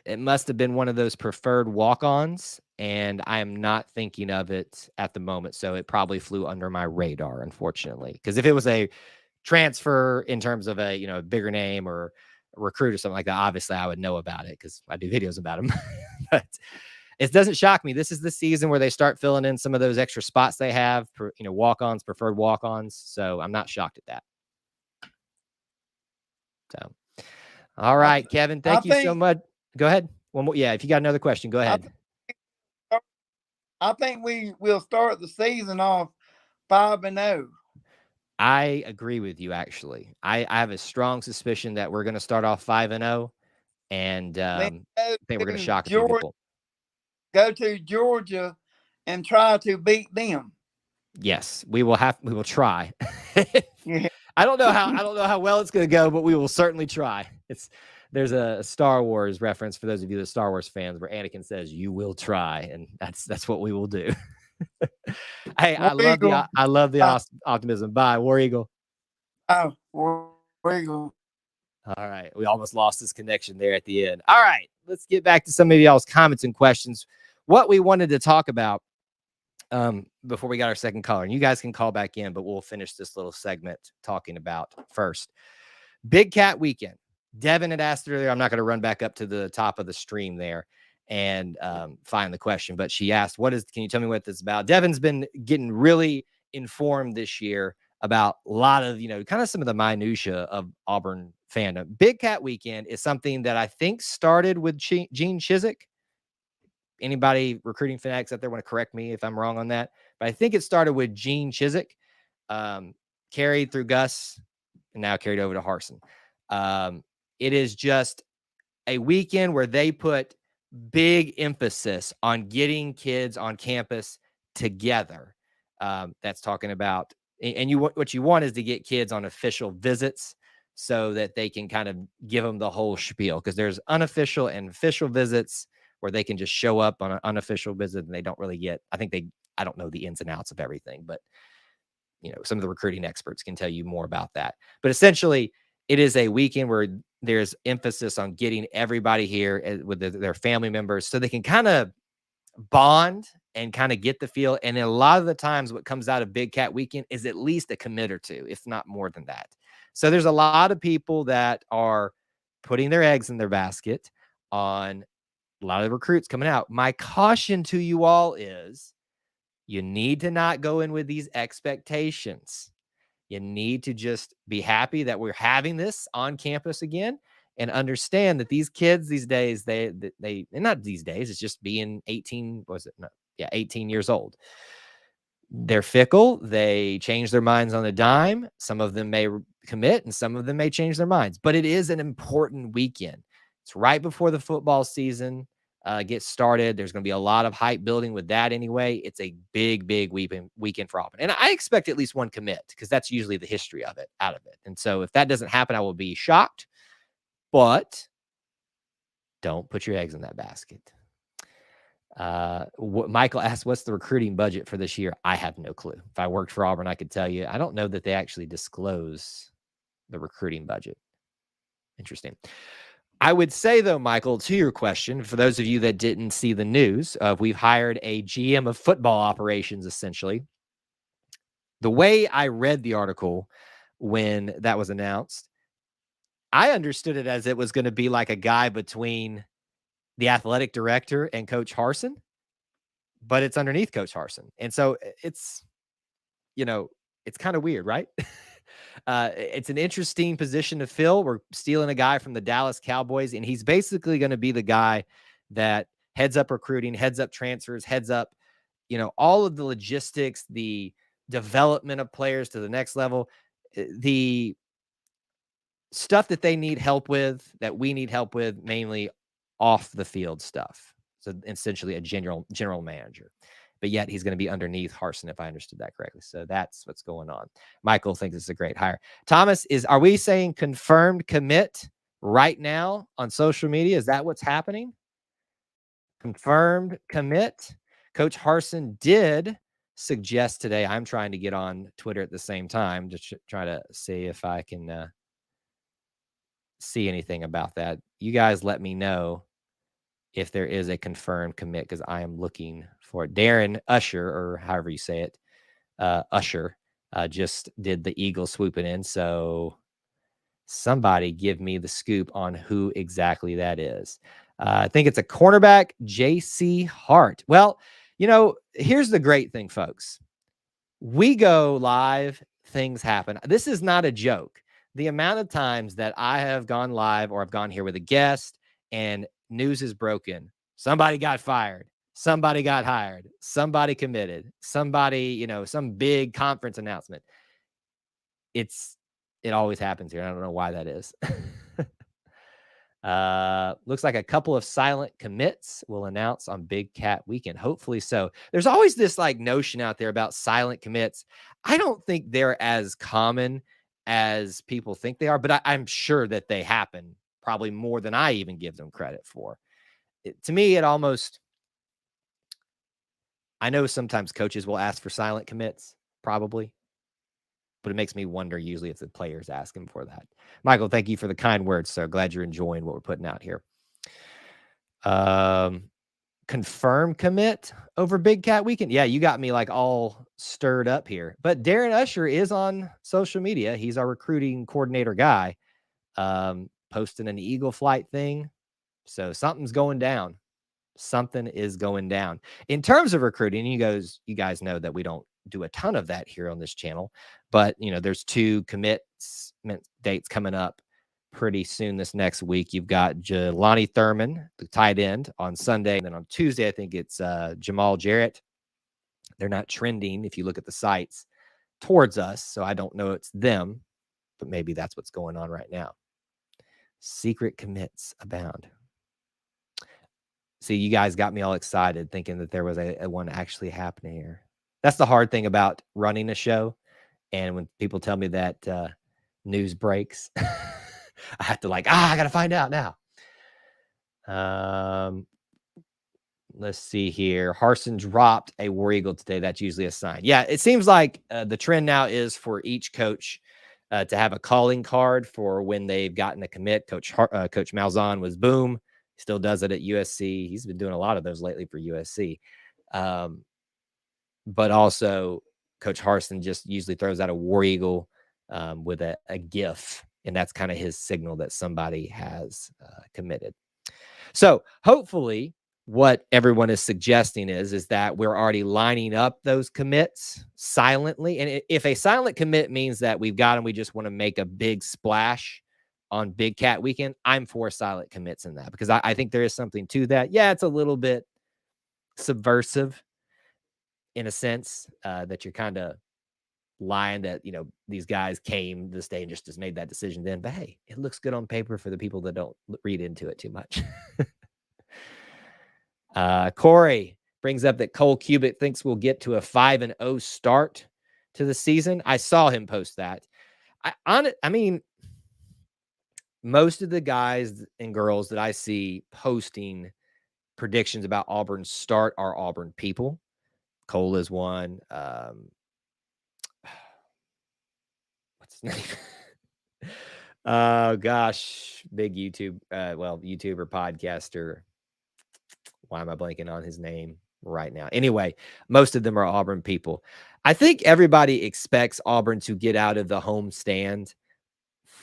A: It must have been one of those preferred walk-ons, and I am not thinking of it at the moment. So it probably flew under my radar, unfortunately, because if it was a transfer in terms of a bigger name or a recruit or something like that, obviously I would know about it because I do videos about them. But it doesn't shock me. This is the season where they start filling in some of those extra spots they have, walk-ons, preferred walk-ons. So I'm not shocked at that. So, all right, Kevin, thank you so much. Go ahead. One more. Yeah, if you got another question, go ahead.
C: I think we will start the season off 5-0.
A: I agree with you, actually. I have a strong suspicion that we're going to start off 5-0, and I think we're going to shock a few people.
C: Go to Georgia and try to beat them.
A: Yes, we will try. Yeah. I don't know how well it's going to go, but we will certainly try. There's a Star Wars reference for those of you that are Star Wars fans where Anakin says, "You will try," and that's what we will do. Hey, I love the optimism. Bye, War Eagle.
C: Oh, War Eagle.
A: All right, we almost lost this connection there at the end. All right, let's get back to some of y'all's comments and questions. What we wanted to talk about before we got our second caller, and you guys can call back in, but we'll finish this little segment talking about first Big Cat Weekend. Devin had asked earlier, I'm not going to run back up to the top of the stream there and find the question, but she asked, can you tell me what this is about? Devin's been getting really informed this year about a lot of, kind of some of the minutia of Auburn fandom. Big Cat Weekend is something that I think started with Gene Chizik. Anybody recruiting fanatics out there want to correct me if I'm wrong on that, but I think it started with Gene Chizik, carried through Gus, and now carried over to Harsin. It is just a weekend where they put big emphasis on getting kids on campus together. That's talking about, and what you want is to get kids on official visits so that they can kind of give them the whole spiel, because there's unofficial and official visits where they can just show up on an unofficial visit and they don't really get, I don't know the ins and outs of everything, but some of the recruiting experts can tell you more about that. But essentially, it is a weekend where there's emphasis on getting everybody here with their family members so they can kind of bond and kind of get the feel. And a lot of the times what comes out of Big Cat Weekend is at least a commit or two, if not more than that. So there's a lot of people that are putting their eggs in their basket on a lot of recruits coming out. My caution to you all is you need to not go in with these expectations. You need to just be happy that we're having this on campus again and understand that these kids these days, they not these days, it's just being 18, was it? No, yeah, 18 years old. They're fickle. They change their minds on a dime. Some of them may commit and some of them may change their minds, but it is an important weekend. It's right before the football season gets started. There's going to be a lot of hype building with that anyway. It's a big weekend for Auburn. And I expect at least one commit because that's usually the history of it, out of it. And so if that doesn't happen, I will be shocked, but don't put your eggs in that basket. Michael asked, what's the recruiting budget for this year? I have no clue. If I worked for Auburn, I could tell you. I don't know that they actually disclose the recruiting budget. Interesting. I would say, though, Michael, to your question, for those of you that didn't see the news, we've hired a GM of football operations, essentially. The way I read the article when that was announced, I understood it as it was going to be like a guy between the athletic director and Coach Harsin, but it's underneath Coach Harsin. And so it's, it's kind of weird, right? It's an interesting position to fill. We're stealing a guy from the Dallas Cowboys, and he's basically going to be the guy that heads up recruiting, heads up transfers, heads up, all of the logistics, the development of players to the next level, the stuff that they need help with, that we need help with, mainly off the field stuff. So essentially a general manager. But yet he's going to be underneath Harsin, if I understood that correctly. So that's what's going on. Michael thinks it's a great hire. Thomas, are we saying confirmed commit right now on social media? Is that what's happening? Confirmed commit. Coach Harsin did suggest today, I'm trying to get on Twitter at the same time to try to see if I can see anything about that. You guys let me know if there is a confirmed commit, because I am looking for it. Darren Usher, or however you say it, Usher, just did the Eagle swooping in. So somebody give me the scoop on who exactly that is. I think it's a cornerback, J.C. Hart. Well, here's the great thing, folks. We go live, things happen. This is not a joke. The amount of times that I have gone live or I've gone here with a guest and news is broken. Somebody got fired. Somebody got hired. Somebody committed. Somebody, some big conference announcement. It always happens here. I don't know why that is. Looks like a couple of silent commits will announce on Big Cat Weekend. Hopefully so. There's always this notion out there about silent commits. I don't think they're as common as people think they are, but I'm sure that they happen probably more than I even give them credit for. To me, I know sometimes coaches will ask for silent commits, probably, but it makes me wonder usually if the players ask him for that. Michael, thank you for the kind words, sir. Glad you're enjoying what we're putting out here. Confirm commit over Big Cat Weekend. Yeah, you got me all stirred up here. But Darren Usher is on social media. He's our recruiting coordinator guy, posting an Eagle flight thing. So something's going down. Something is going down. In terms of recruiting, you guys know that we don't do a ton of that here on this channel, but there's 2 commits dates coming up pretty soon this next week. You've got Jelani Thurman, the tight end, on Sunday, and then on Tuesday I think it's Jamal Jarrett. They're not trending if you look at the sites towards us, so I don't know it's them, but maybe that's what's going on right now. Secret commits abound. See, you guys got me all excited thinking that there was a one actually happening here. That's the hard thing about running a show. And when people tell me that news breaks, I have to I got to find out now. Let's see here. Harsin dropped a War Eagle today. That's usually a sign. Yeah, it seems like the trend now is for each coach to have a calling card for when they've gotten a commit. Coach Malzahn was boom. Still does it at USC. He's been doing a lot of those lately for USC. But also Coach Harsin just usually throws out a War Eagle with a GIF, and that's kind of his signal that somebody has committed. So hopefully what everyone is suggesting is that we're already lining up those commits silently. And if a silent commit means that we've got them, we just want to make a big splash on Big Cat Weekend, I'm for silent commits in that, because I think there is something to that. Yeah, it's a little bit subversive in a sense, that you're kind of lying that, you know, these guys came this day and just made that decision then. But hey, it looks good on paper for the people that don't read into it too much. Corey brings up that Cole Cubitt thinks we'll get to a 5-0 start to the season. I saw him post that. I mean, most of the guys and girls that I see posting predictions about Auburn's start are Auburn people. Cole is one. What's his name? Oh gosh, big YouTuber, podcaster. Why am I blanking on his name right now? Anyway, most of them are Auburn people. I think everybody expects Auburn to get out of the home stand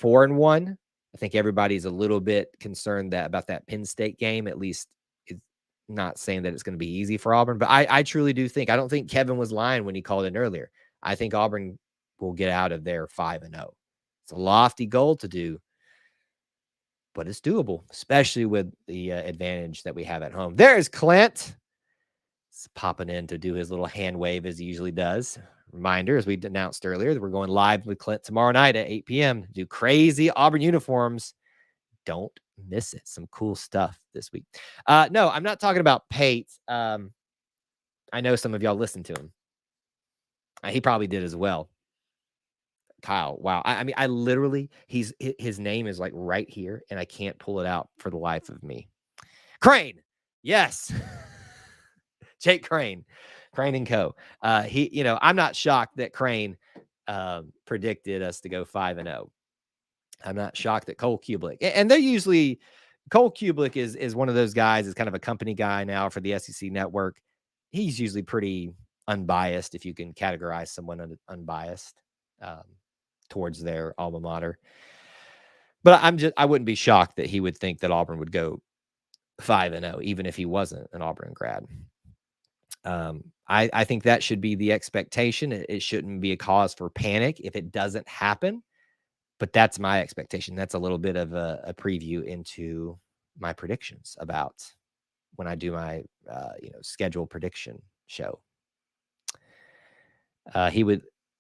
A: 4-1. I think everybody's a little bit concerned about that Penn State game. At least it's not saying that it's going to be easy for Auburn, but I truly do think, I don't think Kevin was lying when he called in earlier. I think Auburn will get out of there 5-0. It's a lofty goal to do, but it's doable, especially with the advantage that we have at home. There's Clint. He's popping in to do his little hand wave as he usually does. Reminder, as we announced earlier, that we're going live with Clint tomorrow night at 8 p.m. Do crazy Auburn uniforms. Don't miss it. Some cool stuff this week. No, I'm not talking about Pate. I know some of y'all listened to him. He probably did as well. Kyle, wow. I mean, I literally, his name is like right here, and I can't pull it out for the life of me. Crane, yes. Jake Crane and Co. I'm not shocked that Crane predicted us to go 5-0. I'm not shocked that Cole Kubelik, and they're usually, Cole Kubelik is one of those guys, is kind of a company guy now for the SEC network. He's usually pretty unbiased, if you can categorize someone unbiased towards their alma mater. But I wouldn't be shocked that he would think that Auburn would go 5-0, even if he wasn't an Auburn grad. I think that should be the expectation. It shouldn't be a cause for panic if it doesn't happen, but that's my expectation. That's a little bit of a preview into my predictions about when I do my schedule prediction show.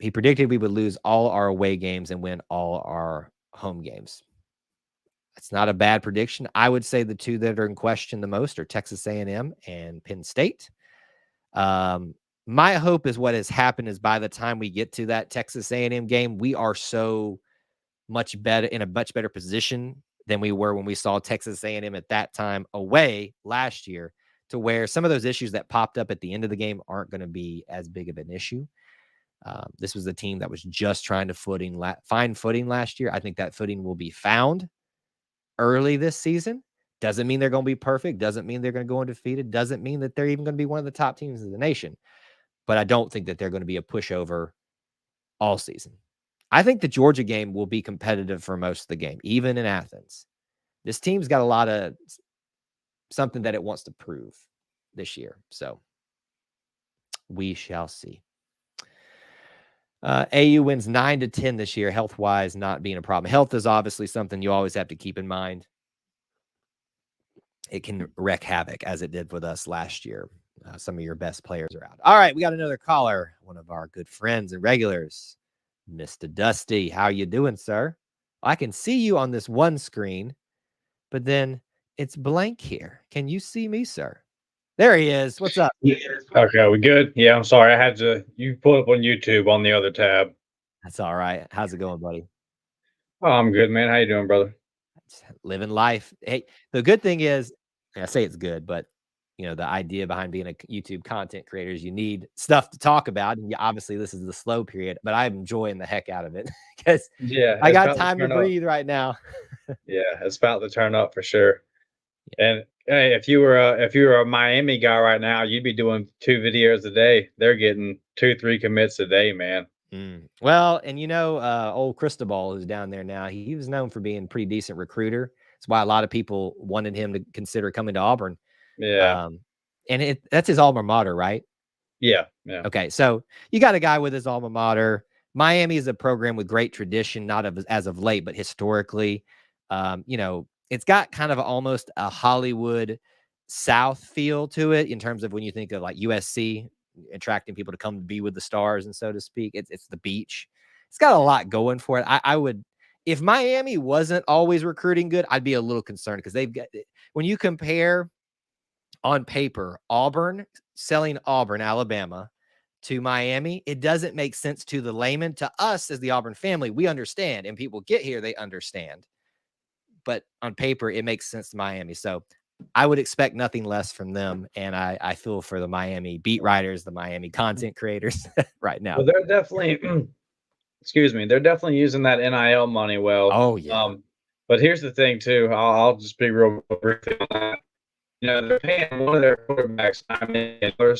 A: He predicted we would lose all our away games and win all our home games. It's not a bad prediction. I would say the two that are in question the most are Texas A&M and Penn State. My hope is what has happened is by the time we get to that Texas A&M game, we are so much better, in a much better position than we were when we saw Texas A&M at that time away last year, to where some of those issues that popped up at the end of the game aren't going to be as big of an issue. This was a team that was just trying to find footing last year. I think that footing will be found early this season. Doesn't mean they're going to be perfect. Doesn't mean they're going to go undefeated. Doesn't mean that they're even going to be one of the top teams in the nation. But I don't think that they're going to be a pushover all season. I think the Georgia game will be competitive for most of the game, even in Athens. This team's got a lot of something that it wants to prove this year. So we shall see. AU wins 9-10 this year, health-wise not being a problem. Health is obviously something you always have to keep in mind. It can wreak havoc, as it did with us last year. Some of your best players are out. All right, we got another caller, one of our good friends and regulars, Mr. Dusty. How you doing, sir? I can see you on this one screen, but then it's blank here. Can you see me, sir? There he is. What's up?
D: Okay, we good? Yeah, I'm sorry. You pulled up on YouTube on the other tab.
A: That's all right. How's it going, buddy?
D: Oh, I'm good, man. How you doing, brother?
A: Living life. Hey, the good thing is, I say it's good, but the idea behind being a YouTube content creator is you need stuff to talk about. And obviously this is the slow period, but I'm enjoying the heck out of it because
D: Yeah,
A: I
D: it's
A: got
D: about to
A: time to
D: turn up.
A: breathe right now.
D: Yeah, it's about to turn up for sure. And hey, if you were a Miami guy right now, you'd be doing 2 videos a day. They're getting 2, 3 commits a day, man.
A: Well, and old Cristobal who's down there now, he was known for being a pretty decent recruiter. That's why a lot of people wanted him to consider coming to Auburn.
D: Yeah.
A: And that's his alma mater, right?
D: Yeah. Yeah.
A: Okay, so you got a guy with his alma mater. Miami is a program with great tradition, not as of late, but historically. It's got kind of almost a Hollywood South feel to it in terms of when you think of like USC attracting people to come be with the stars and so to speak. It's the beach. It's got a lot going for it. I would, if Miami wasn't always recruiting good, I'd be a little concerned because they've got, when you compare on paper Auburn selling Auburn, Alabama to Miami, it doesn't make sense to the layman. To us as the Auburn family, we understand, and people get here, they understand. But on paper, it makes sense to Miami. So I would expect nothing less from them. And I feel for the Miami beat writers, the Miami content creators right now.
D: Well, they're definitely, excuse me, they're definitely using that NIL money well.
A: Oh, yeah.
D: But here's the thing, too. I'll just be real briefly on that. They're paying one of their quarterbacks $9 million,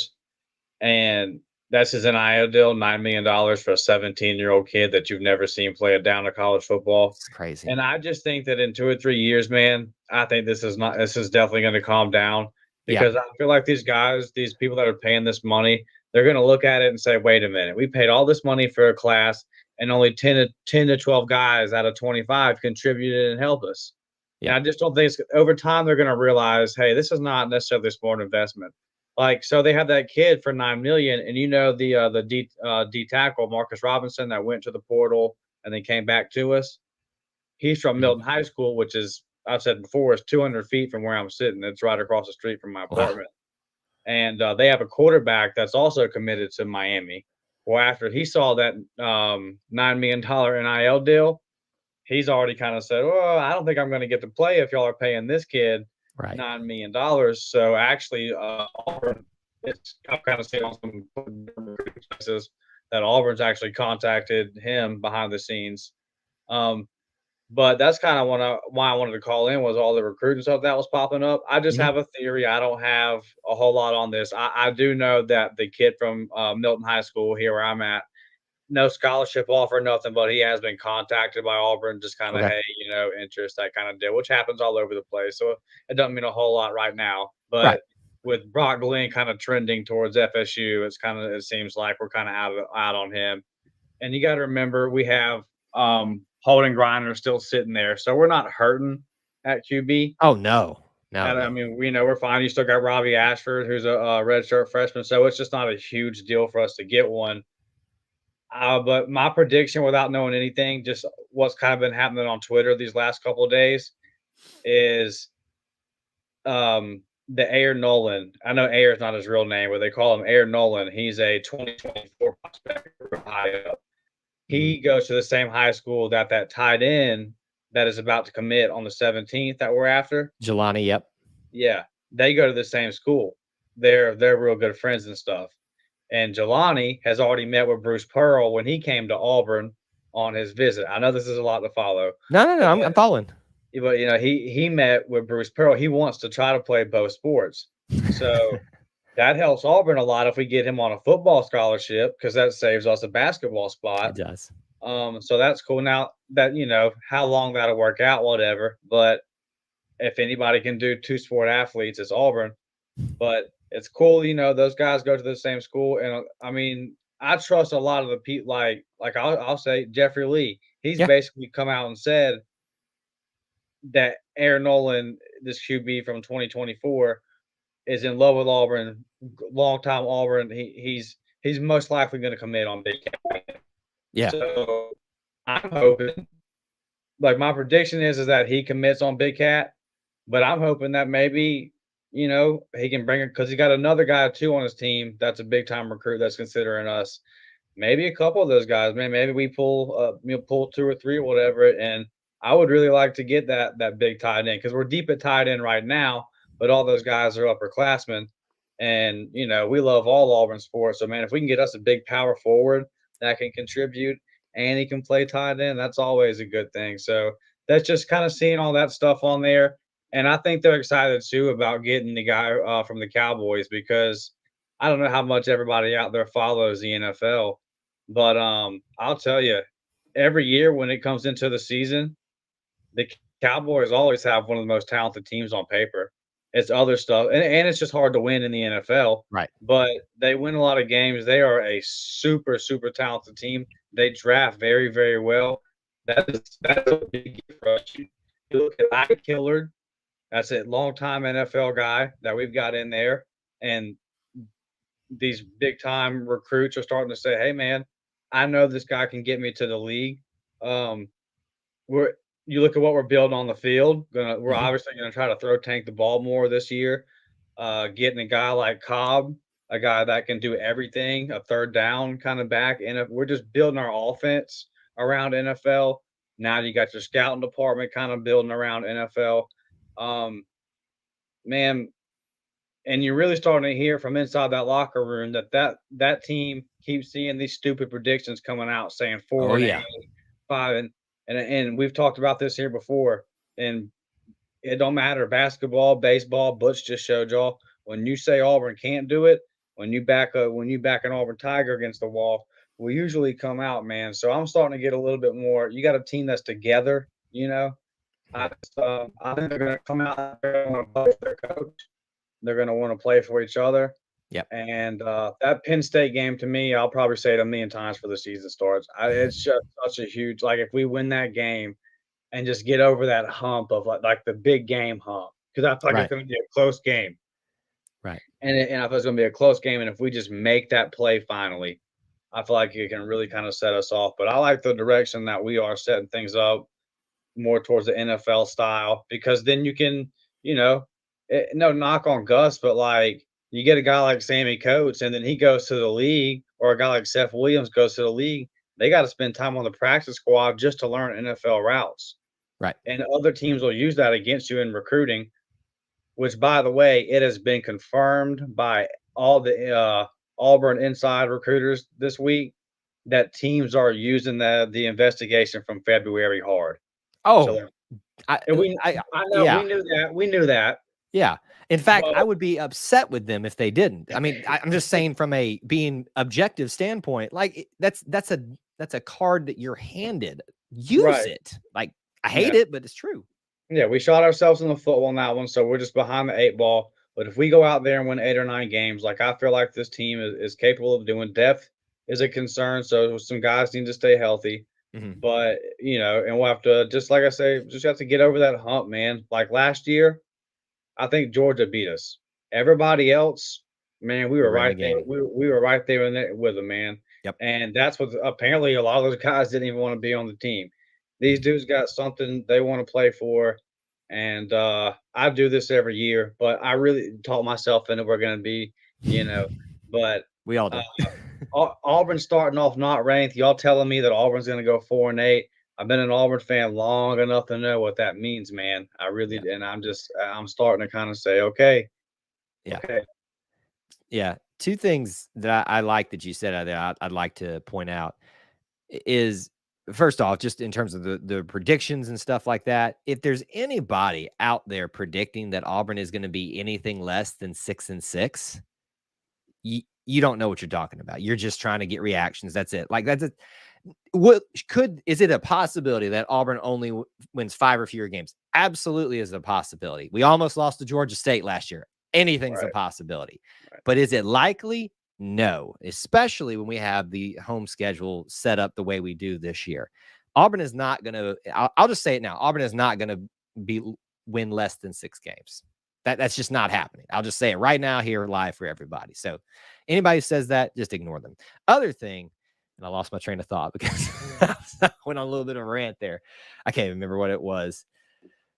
D: and that's his NIL deal, $9 million for a 17-year-old kid that you've never seen play a down of college football.
A: It's crazy.
D: And I just think that in 2 or 3 years, man, I think this is definitely going to calm down because I feel like these guys, these people that are paying this money, they're going to look at it and say, wait a minute, we paid all this money for a class and only 10 to 12 guys out of 25 contributed and helped us.
A: Yeah.
D: And I just don't think over time they're going to realize, hey, this is not necessarily a smart investment. Like, so they have that kid for $9 million, and the D tackle Marcus Robinson that went to the portal and then came back to us. He's from Milton High School, which is, I've said before, is 200 feet from where I'm sitting. It's right across the street from my apartment. Wow. And they have a quarterback that's also committed to Miami. Well, after he saw that $9 million NIL deal, he's already kind of said, "Oh, I don't think I'm going to get to play if y'all are paying this kid $9 million." So actually, Auburn, I've kind of seen on some places that Auburn's actually contacted him behind the scenes. But that's kind of why I wanted to call in was all the recruiting stuff that was popping up. I just have a theory. I don't have a whole lot on this. I do know that the kid from Milton High School here where I'm at, no scholarship offer, nothing, but he has been contacted by Auburn, just kind of, hey, interest, that kind of deal, which happens all over the place. So it doesn't mean a whole lot right now. But with Brock Glenn kind of trending towards FSU, it seems like we're kind of out on him. And you got to remember, we have Holden Griner still sitting there, so we're not hurting at QB.
A: Oh no.
D: I mean, we're fine. You still got Robbie Ashford, who's a redshirt freshman, so it's just not a huge deal for us to get one. But my prediction, without knowing anything, just what's kind of been happening on Twitter these last couple of days, is the Air Nolan. I know Air is not his real name, but they call him Air Nolan. He's a 2024 prospect high up. He goes to the same high school that tight end that is about to commit on the 17th that we're after.
A: Jelani, yep.
D: Yeah, they go to the same school. They're real good friends and stuff. And Jelani has already met with Bruce Pearl when he came to Auburn on his visit. I know this is a lot to follow.
A: No, I'm following.
D: But he met with Bruce Pearl. He wants to try to play both sports. So that helps Auburn a lot if we get him on a football scholarship, because that saves us a basketball spot.
A: It does.
D: So that's cool. Now that how long that'll work out, whatever. But if anybody can do 2 sport athletes, it's Auburn. But it's cool, those guys go to the same school. And I mean, I trust a lot of the people, like I'll say Jeffrey Lee. He's basically come out and said that Aaron Nolan, this QB from 2024, is in love with Auburn, long time Auburn. He's most likely going to commit on Big Cat.
A: Yeah.
D: So I'm hoping, like my prediction is that he commits on Big Cat, but I'm hoping that maybe he can bring it, because he got another guy too on his team that's a big time recruit that's considering us. Maybe a couple of those guys, man. Maybe we pull 2 or 3 or whatever. And I would really like to get that big tight end, because we're deep at tight end right now. but all those guys are upperclassmen. And, we love all Auburn sports. So, man, if we can get us a big power forward that can contribute and he can play tight end, that's always a good thing. So that's just kind of seeing all that stuff on there. And I think they're excited too about getting the guy from the Cowboys because I don't know how much everybody out there follows the NFL, but I'll tell you, every year when it comes into the season, the Cowboys always have one of the most talented teams on paper. It's other stuff, and it's just hard to win in the NFL.
A: Right.
D: But they win a lot of games. They are a super, super talented team. They draft very, very well. That's a big gift for us. You look at Ike Killard. That's a long-time NFL guy that we've got in there, and these big-time recruits are starting to say, "Hey, man, I know this guy can get me to the league." You look at what we're building on the field. We're obviously going to try to throw tank the ball more this year. Getting a guy like Cobb, a guy that can do everything, a third down kind of back. And we're just building our offense around NFL. Now you got your scouting department kind of building around NFL. Man, and you're really starting to hear from inside that locker room that team keeps seeing these stupid predictions coming out saying 4-8, 5 and we've talked about this here before, and it don't matter, basketball, baseball. Butch just showed y'all when you say Auburn can't do it, when you back an Auburn Tiger against the wall, we usually come out, man. So I'm starting to get a little bit more. You got a team that's together, I think they're going to come out there and want to play for their coach. They're going to want to play for each other.
A: Yep.
D: And that Penn State game, to me, I'll probably say it a million times before the season starts. It's just such a huge, like, if we win that game and just get over that hump of like the big game hump, because I feel like it's going to be a close game.
A: Right.
D: And I feel it's going to be a close game. And if we just make that play finally, I feel like it can really kind of set us off. But I like the direction that we are setting things up more towards the NFL style, because then you can, no knock on Gus, but like, you get a guy like Sammy Coates, and then he goes to the league, or a guy like Seth Williams goes to the league. They got to spend time on the practice squad just to learn NFL routes.
A: Right.
D: And other teams will use that against you in recruiting, which, by the way, it has been confirmed by all the Auburn inside recruiters this week that teams are using the investigation from February hard.
A: Oh,
D: so,
A: I
D: know
A: yeah.
D: We knew that.
A: Yeah. In fact, I would be upset with them if they didn't. I mean, I'm just saying from a being objective standpoint, like that's a card that you're handed. Use it. Like, I hate it, but it's true.
D: Yeah, we shot ourselves in the foot on that one, so we're just behind the 8 ball. But if we go out there and win 8 or 9 games, like, I feel like this team is capable of doing. Depth is a concern, so some guys need to stay healthy.
A: Mm-hmm.
D: But, and we'll have to, just like I say, just have to get over that hump, man. Like last year, I think Georgia beat us. Everybody else, man, we were right there. We were right there in there with them, man.
A: Yep.
D: And that's what apparently a lot of those guys didn't even want to be on the team. These dudes got something they want to play for. And I do this every year, but I really taught myself into we're going to be, but
A: we all do.
D: Auburn's starting off not ranked. Y'all telling me that Auburn's going to go 4-8. I've been an Auburn fan long enough to know what that means, man. I really, and I'm starting to kind of say, okay.
A: Yeah.
D: Okay.
A: Yeah. 2 things that I like that you said out there I'd like to point out is, first off, just in terms of the predictions and stuff like that, if there's anybody out there predicting that Auburn is going to be anything less than 6-6, you don't know what you're talking about. You're just trying to get reactions. That's it. Like, that's it. Is it a possibility that Auburn only wins 5 or fewer games? Absolutely is a possibility. We almost lost to Georgia State last year. Anything's a possibility. Right. But is it likely? No, especially when we have the home schedule set up the way we do this year. Auburn is not going to, I'll just say it now. Auburn is not going to win less than 6 games. That's just not happening. I'll just say it right now here live for everybody. So anybody who says that, just ignore them. Other thing, and I lost my train of thought because I went on a little bit of a rant there. I can't remember what it was.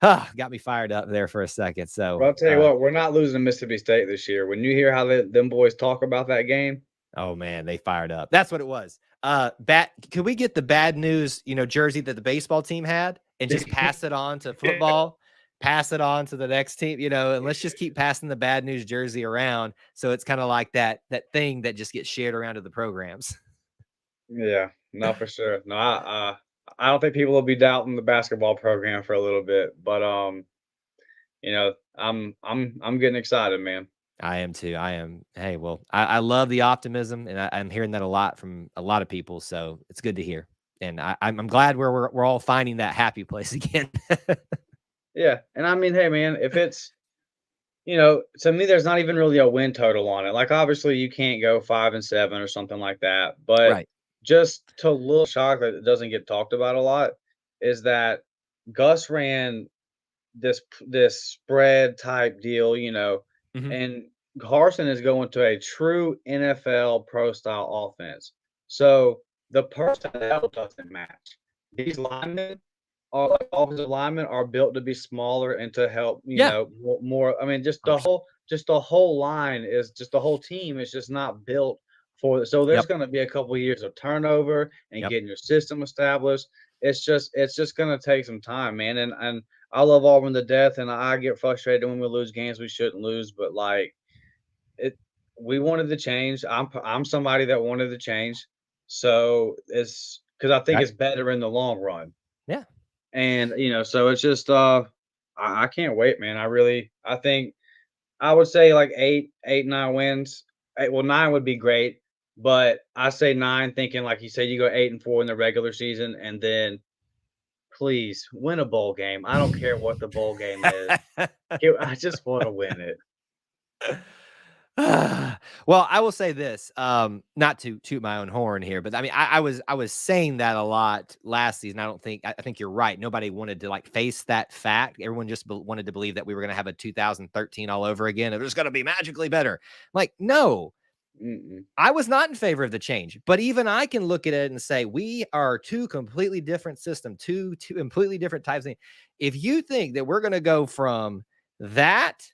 A: Got me fired up there for a second. So
D: well, I'll tell you what, we're not losing to Mississippi State this year. When you hear how them boys talk about that game,
A: oh man, they fired up. That's what it was. Could we get the bad news, jersey that the baseball team had and just pass it on to football? pass it on to the next team, and let's just keep passing the bad news jersey around. So it's kind of like that thing that just gets shared around to the programs.
D: Yeah, no, for sure. No, I don't think people will be doubting the basketball program for a little bit, but I'm getting excited, man.
A: I am too. I am. Hey, well, I love the optimism, and I'm hearing that a lot from a lot of people. So it's good to hear, and I'm glad we're all finding that happy place again.
D: Yeah, and I mean, hey, man, if it's to me, there's not even really a win total on it. Like, obviously, you can't go 5-7 or something like that. But
A: Right.
D: just to a little shock that it doesn't get talked about a lot is that Gus ran this spread type deal,
A: Mhm.
D: and Carson is going to a true NFL pro style offense. So the personnel doesn't match. These linemen are like offensive linemen are built to be smaller and to help,
A: Yeah.
D: more. I mean, just the
A: 100%.
D: whole line is just the whole team is just not built for. So there's
A: Yep.
D: going to be a couple of years of turnover and
A: Yep.
D: getting your system established. It's just going to take some time, man. And I love Auburn to death, and I get frustrated when we lose games we shouldn't lose. But like we wanted to change. I'm somebody that wanted to change, so it's because I think
A: Right.
D: it's better in the long run.
A: Yeah.
D: And so it's just I can't wait, man. I think I would say like 8, 9 wins. Well, 9 would be great, but I say 9, thinking like you said, you go 8-4 in the regular season, and then please win a bowl game. I don't care what the bowl game is. I just want to win it.
A: Well, I will say this, not to toot my own horn here, but I mean, I was saying that a lot last season. I think you're right. Nobody wanted to like face that fact. Everyone just wanted to believe that we were going to have a 2013 all over again. It was going to be magically better. Like, no,
D: Mm-mm.
A: I was not in favor of the change, but even I can look at it and say, we are two completely different systems, two completely different types of things. If you think that we're going to go from that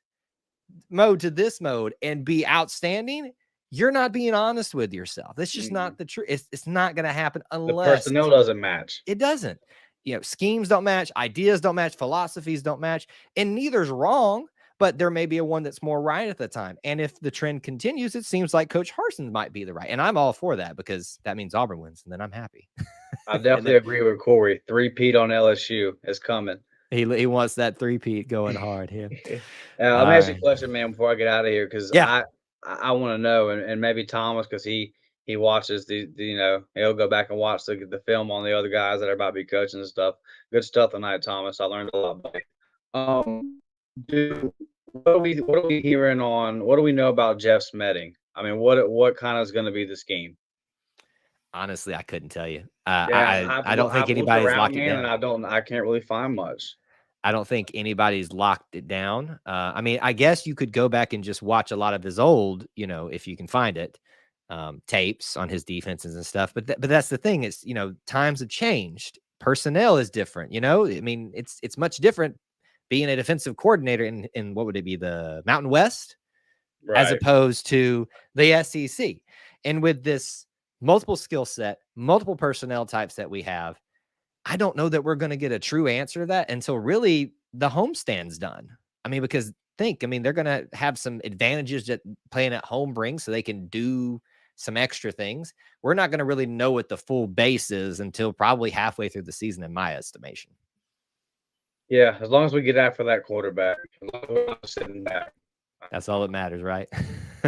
A: mode to this mode and be outstanding, you're not being honest with yourself. That's just
D: Mm-mm.
A: not the truth. It's not going to happen
D: The
A: unless
D: personnel doesn't match.
A: it doesn't. Schemes don't match, ideas don't match, philosophies don't match, and neither's wrong, but there may be a one that's more right at the time. And if the trend continues, it seems like Coach Harsin might be the right. And I'm all for that because that means Auburn wins, and then I'm happy.
D: I definitely agree with Corey. 3-peat on LSU is coming.
A: He wants that three-peat going hard here.
D: Let me ask you a question, man, before I get out of here, because
A: Yeah.
D: I want to know, and maybe Thomas, because he watches he'll go back and watch the film on the other guys that are about to be coaching and stuff. Good stuff tonight, Thomas. I learned a lot, buddy. What are we hearing on? What do we know about Jeff Smetting? I mean, what kind of is going to be the scheme?
A: Honestly, I couldn't tell you.
D: Yeah,
A: I don't think
D: I've looked
A: anybody's
D: around,
A: locked it
D: man,
A: down.
D: and I can't really find much.
A: I don't think anybody's locked it down. I mean, I guess you could go back and just watch a lot of his old, if you can find it, tapes on his defenses and stuff. But that's the thing is, times have changed. Personnel is different. I mean, it's much different being a defensive coordinator in what would it be, the Mountain West, as
D: Right.
A: opposed to the SEC. And with this multiple skill set, multiple personnel types that we have, I don't know that we're going to get a true answer to that until really the homestand's done. I mean, because they're going to have some advantages that playing at home brings so they can do some extra things. We're not going to really know what the full base is until probably halfway through the season, in my estimation.
D: Yeah, as long as we get after that quarterback, as long as we're not sitting back.
A: That's all that matters, right?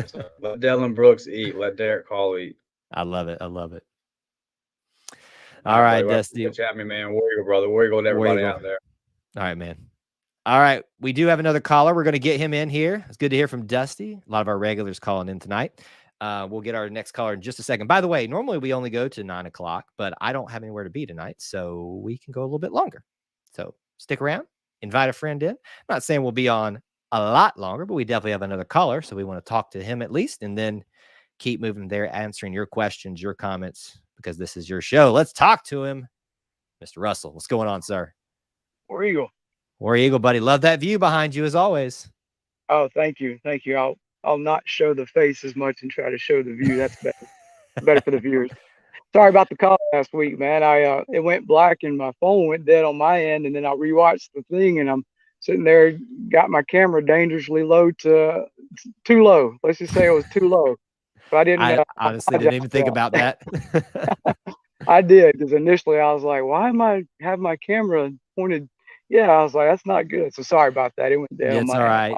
D: So let Dylan Brooks eat. Let Derek Hall eat.
A: I love it. I love it. All right,
D: buddy.
A: Dusty.
D: Good chat, me, man. War Eagle, brother. War Eagle to everybody out there.
A: All right, man. All right. We do have another caller. We're going to get him in here. It's good to hear from Dusty. A lot of our regulars calling in tonight. We'll get our next caller in just a second. By the way, normally we only go to 9 o'clock, but I don't have anywhere to be tonight, so we can go a little bit longer. So stick around. Invite a friend in. I'm not saying we'll be on a lot longer, but we definitely have another caller, so we want to talk to him at least, and then keep moving there, answering your questions, your comments, because this is your show. Let's talk to him. Mr. Russell, what's going on, sir?
E: War Eagle.
A: War Eagle, buddy. Love that view behind you as always.
E: Oh, thank you. Thank you. I'll not show the face as much and try to show the view. That's better. Better for the viewers. Sorry about the call last week, man. It went black and my phone went dead on my end, and then I rewatched the thing and I'm sitting there, got my camera dangerously low to too low. Let's just say it was too low. But I didn't.
A: I honestly didn't even think about that.
E: I did, because initially I was like, why am I have my camera pointed? Yeah, I was like, that's not good. So sorry about that. It went down.
A: It's all right.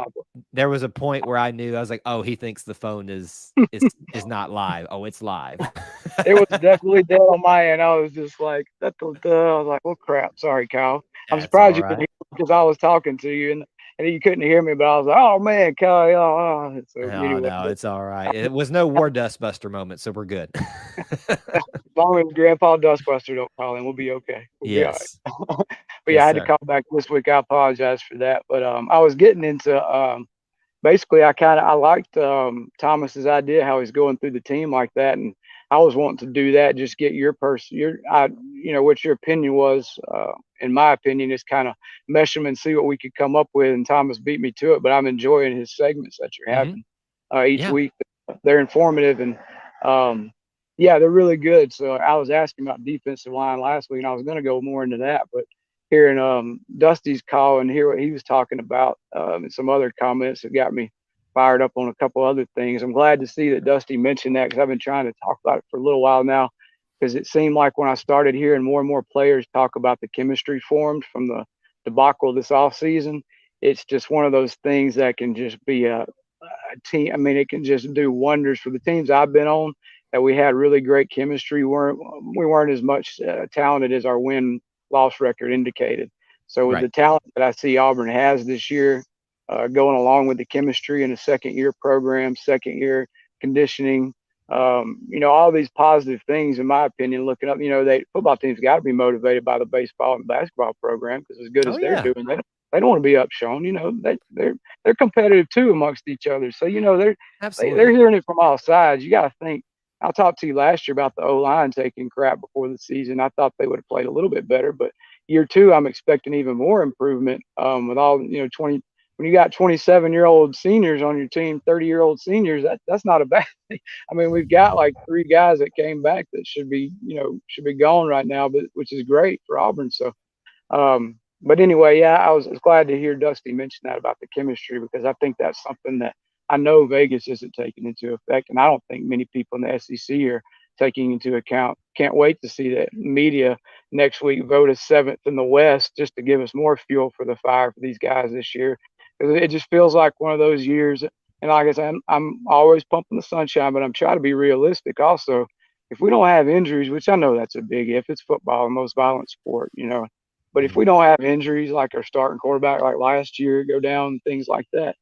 A: There was a point where I knew, I was like, oh, he thinks the phone is not live. Oh, it's live.
E: It was definitely dead on my end. I was just like, I was like, well, crap. Sorry, Kyle. I'm surprised you could hear me, because I was talking to you and you couldn't hear me, but I was like, oh man, Kyle. Oh. So anyway,
A: no, it's all right. It was no War Dustbuster moment, so we're good.
E: As long as Grandpa Dustbuster don't call in, we'll be okay. We'll be all right. But yeah, I had to call back this week. I apologize for that. But I was getting into basically I liked Thomas's idea, how he's going through the team like that, and I was wanting to do that. Just get what your opinion was. In my opinion, is kind of mesh them and see what we could come up with. And Thomas beat me to it, but I'm enjoying his segments that you're having each week. They're informative and yeah, they're really good. So I was asking about defensive line last week, and I was going to go more into that, but hearing Dusty's call and hear what he was talking about and some other comments that got me fired up on a couple other things. I'm glad to see that Dusty mentioned that, because I've been trying to talk about it for a little while now, because it seemed like when I started hearing more and more players talk about the chemistry formed from the debacle this offseason, it's just one of those things that can just be a team. I mean, it can just do wonders for the teams I've been on, that we had really great chemistry. We weren't as much talented as our win-loss record indicated. So with the talent that I see Auburn has this year, going along with the chemistry in a second-year program, second-year conditioning, all these positive things, in my opinion, looking up, football teams got to be motivated by the baseball and basketball program, because as good as they're doing, they don't want to be upshown. They're competitive too amongst each other. So, they're hearing it from all sides. You got to think. I talked to you last year about the O-line taking crap before the season. I thought they would have played a little bit better, but year two, I'm expecting even more improvement. With all, 20, when you got 27-year-old seniors on your team, 30-year-old seniors, that's not a bad thing. I mean, we've got like 3 guys that came back that should be gone right now, but which is great for Auburn. So, but anyway, yeah, I was glad to hear Dusty mention that about the chemistry, because I think that's something that I know Vegas isn't taking into effect, and I don't think many people in the SEC are taking into account. Can't wait to see that media next week vote us 7th in the West, just to give us more fuel for the fire for these guys this year. It just feels like one of those years. And like I said, I'm always pumping the sunshine, but I'm trying to be realistic also. If we don't have injuries, which I know that's a big if, it's football, the most violent sport, But if we don't have injuries, like our starting quarterback, like last year, go down, things like that,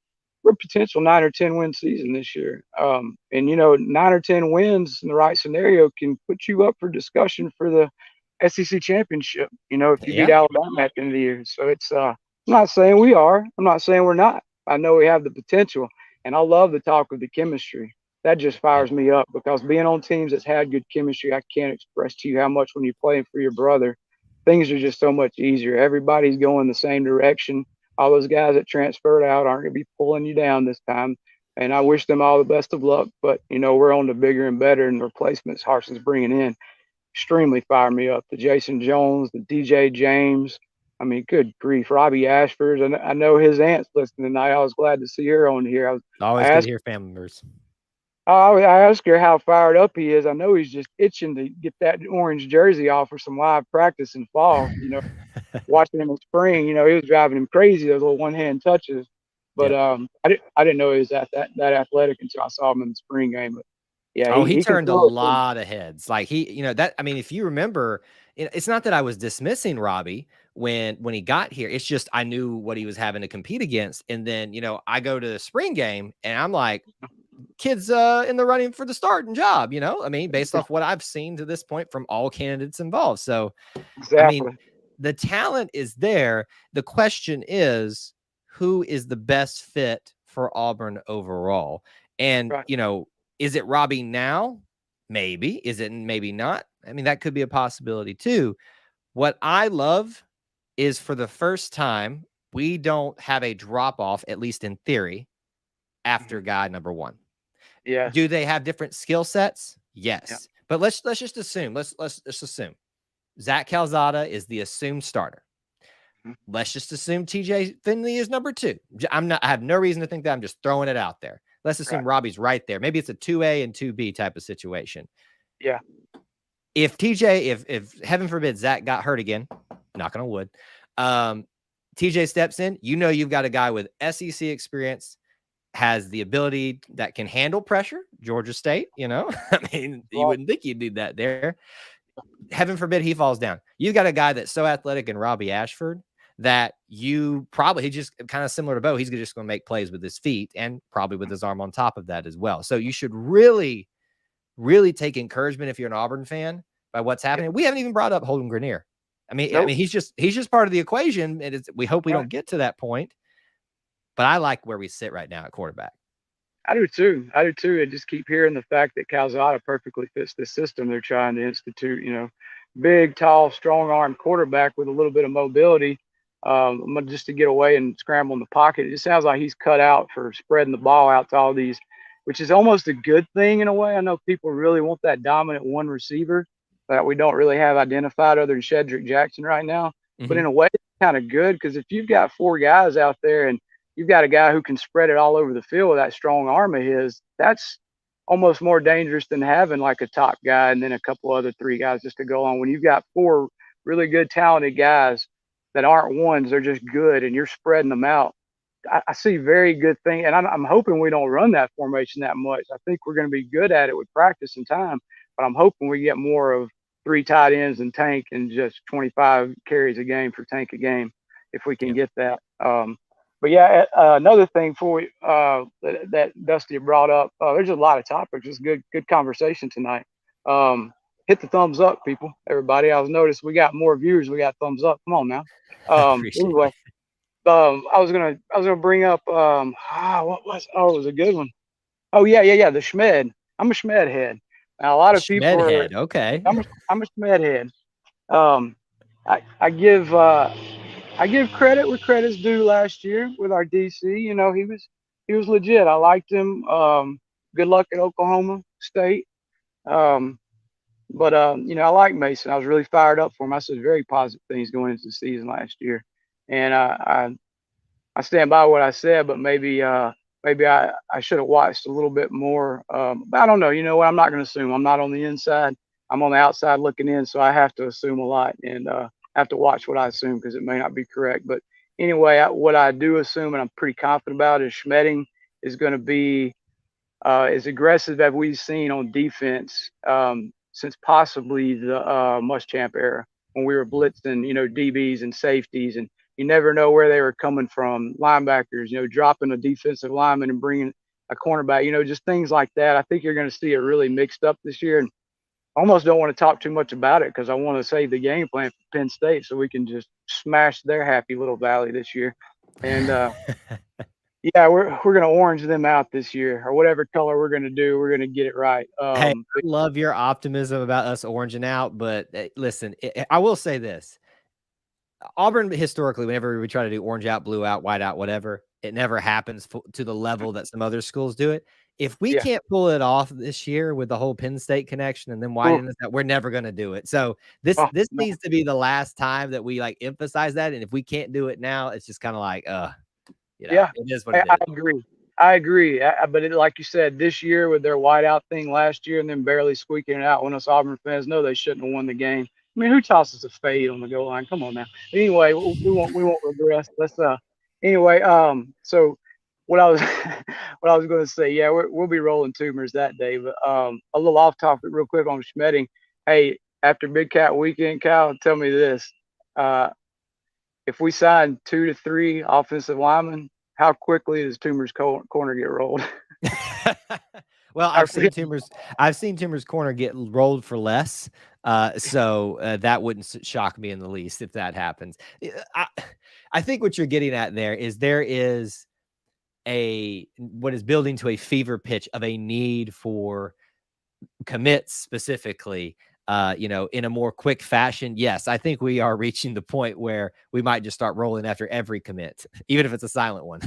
E: we're a potential 9 or 10 win season this year. And 9 or 10 wins in the right scenario can put you up for discussion for the SEC championship, if you beat Alabama at the end of the year. So it's I'm not saying we are. I'm not saying we're not. I know we have the potential, and I love the talk of the chemistry. That just fires me up, because being on teams that's had good chemistry, I can't express to you how much when you're playing for your brother, things are just so much easier. Everybody's going the same direction. All those guys that transferred out aren't going to be pulling you down this time. And I wish them all the best of luck. But, we're on to bigger and better, and the replacements Harson's bringing in extremely fire me up. The Jason Jones, the DJ James. I mean, good grief. Robbie Ashford. And I know his aunt's listening tonight. I was glad to see her on here.
A: Always good to hear family members.
E: I asked her how fired up he is. I know he's just itching to get that orange jersey off for some live practice in fall. Watching him in spring, he was driving him crazy, those little one-hand touches. But I didn't know he was that athletic until I saw him in the spring game. But yeah,
A: he turned a lot of heads. Like if you remember, it's not that I was dismissing Robbie when he got here. It's just I knew what he was having to compete against. And then, I go to the spring game and I'm like, kids in the running for the starting job, based off what I've seen to this point from all candidates involved. So,
E: exactly.
A: The talent is there. The question is, who is the best fit for Auburn overall? And, is it Robbie now? Maybe. Is it maybe not? I mean, that could be a possibility too. What I love is, for the first time, we don't have a drop off, at least in theory, after guy number 1.
E: Yeah.
A: Do they have different skill sets? Yes. Yeah. But let's just assume. Let's assume Zach Calzada is the assumed starter. Let's just assume TJ Finley is number 2. I have no reason to think that. I'm just throwing it out there. Let's assume Robbie's right there. Maybe it's a 2A and 2B type of situation.
E: Yeah.
A: If TJ, if heaven forbid Zach got hurt again, knocking on wood, TJ steps in, you've got a guy with SEC experience, has the ability that can handle pressure. Georgia State, I mean, you wouldn't think you'd need that there. Heaven forbid he falls down. You've got a guy that's so athletic in Robbie Ashford that he just kind of similar to Bo. He's just going to make plays with his feet and probably with his arm on top of that as well. So you should really, really take encouragement if you're an Auburn fan by what's happening. We haven't even brought up Holden Grenier. I mean, he's just part of the equation, and we hope we don't get to that point. But I like where we sit right now at quarterback.
E: I do too. I just keep hearing the fact that Calzada perfectly fits the system they're trying to institute. Big, tall, strong arm quarterback with a little bit of mobility, just to get away and scramble in the pocket. It just sounds like he's cut out for spreading the ball out to all these, which is almost a good thing in a way. I know people really want that dominant one receiver that we don't really have identified other than Shedrick Jackson right now. But in a way, it's kind of good because if you've got 4 guys out there and you've got a guy who can spread it all over the field with that strong arm of his, that's almost more dangerous than having like a top guy and then a couple other 3 guys just to go on. When you've got 4 really good, talented guys that aren't ones, they're just good, and you're spreading them out. I see very good thing, and I'm hoping we don't run that formation that much. I think we're going to be good at it with practice and time, but I'm hoping we get more of 3 tight ends and Tank and just 25 carries a game for Tank a game if we can get that. But yeah, another thing that Dusty brought up, there's a lot of topics. It's good conversation tonight. Hit the thumbs up, people, everybody. I was noticed we got more viewers. We got thumbs up. Come on now. Anyway, I was gonna bring up what was it was a good one. Oh yeah, the Schmed. I'm a Schmed head. Now a lot of people
A: are okay.
E: I'm a Schmed head. I give credit where credit's due last year with our DC. He was legit. I liked him. Good luck at Oklahoma State. But I like Mason. I was really fired up for him. I said very positive things going into the season last year. And I stand by what I said, but maybe I should have watched a little bit more. But I don't know. You know what? I'm not going to assume. I'm not on the inside. I'm on the outside looking in, so I have to assume a lot and have to watch what I assume because it may not be correct. But anyway, what I do assume, and I'm pretty confident about, is Schmedding is going to be as aggressive as we've seen on defense since possibly the Muschamp era when we were blitzing, DBs and safeties, and you never know where they were coming from. Linebackers, dropping a defensive lineman and bringing a cornerback, just things like that. I think you're going to see it really mixed up this year. And I almost don't want to talk too much about it because I want to save the game plan for Penn State so we can just smash their happy little valley this year. And yeah, we're going to orange them out this year, or whatever color we're going to do. We're going to get it right.
A: Hey, I love your optimism about us oranging out, but listen, I will say this. Auburn, historically, whenever we try to do orange out, blue out, white out, whatever, it never happens to the level that some other schools do it. If we can't pull it off this year with the whole Penn State connection and then whiten that, we're never going to do it. So this needs to be the last time that we emphasize that. And if we can't do it now, it's just kind of like, it is what it is.
E: I agree. But like you said, this year with their whiteout thing last year and then barely squeaking it out when us Auburn fans know they shouldn't have won the game. I mean, who tosses a fade on the goal line? Come on now. Anyway, we won't regress. Let's anyway. So what I was going to say, yeah, we'll be rolling tumors that day. But a little off topic, real quick on Schmedding. Hey, after Big Cat Weekend, Cal, tell me this: if we sign 2 to 3 offensive linemen, how quickly does Toomer's corner get rolled?
A: Well, I've seen Toomer's corner get rolled for less. So that wouldn't shock me in the least if that happens. I think what you're getting at there is what is building to a fever pitch of a need for commits specifically, in a more quick fashion. Yes, I think we are reaching the point where we might just start rolling after every commit, even if it's a silent one.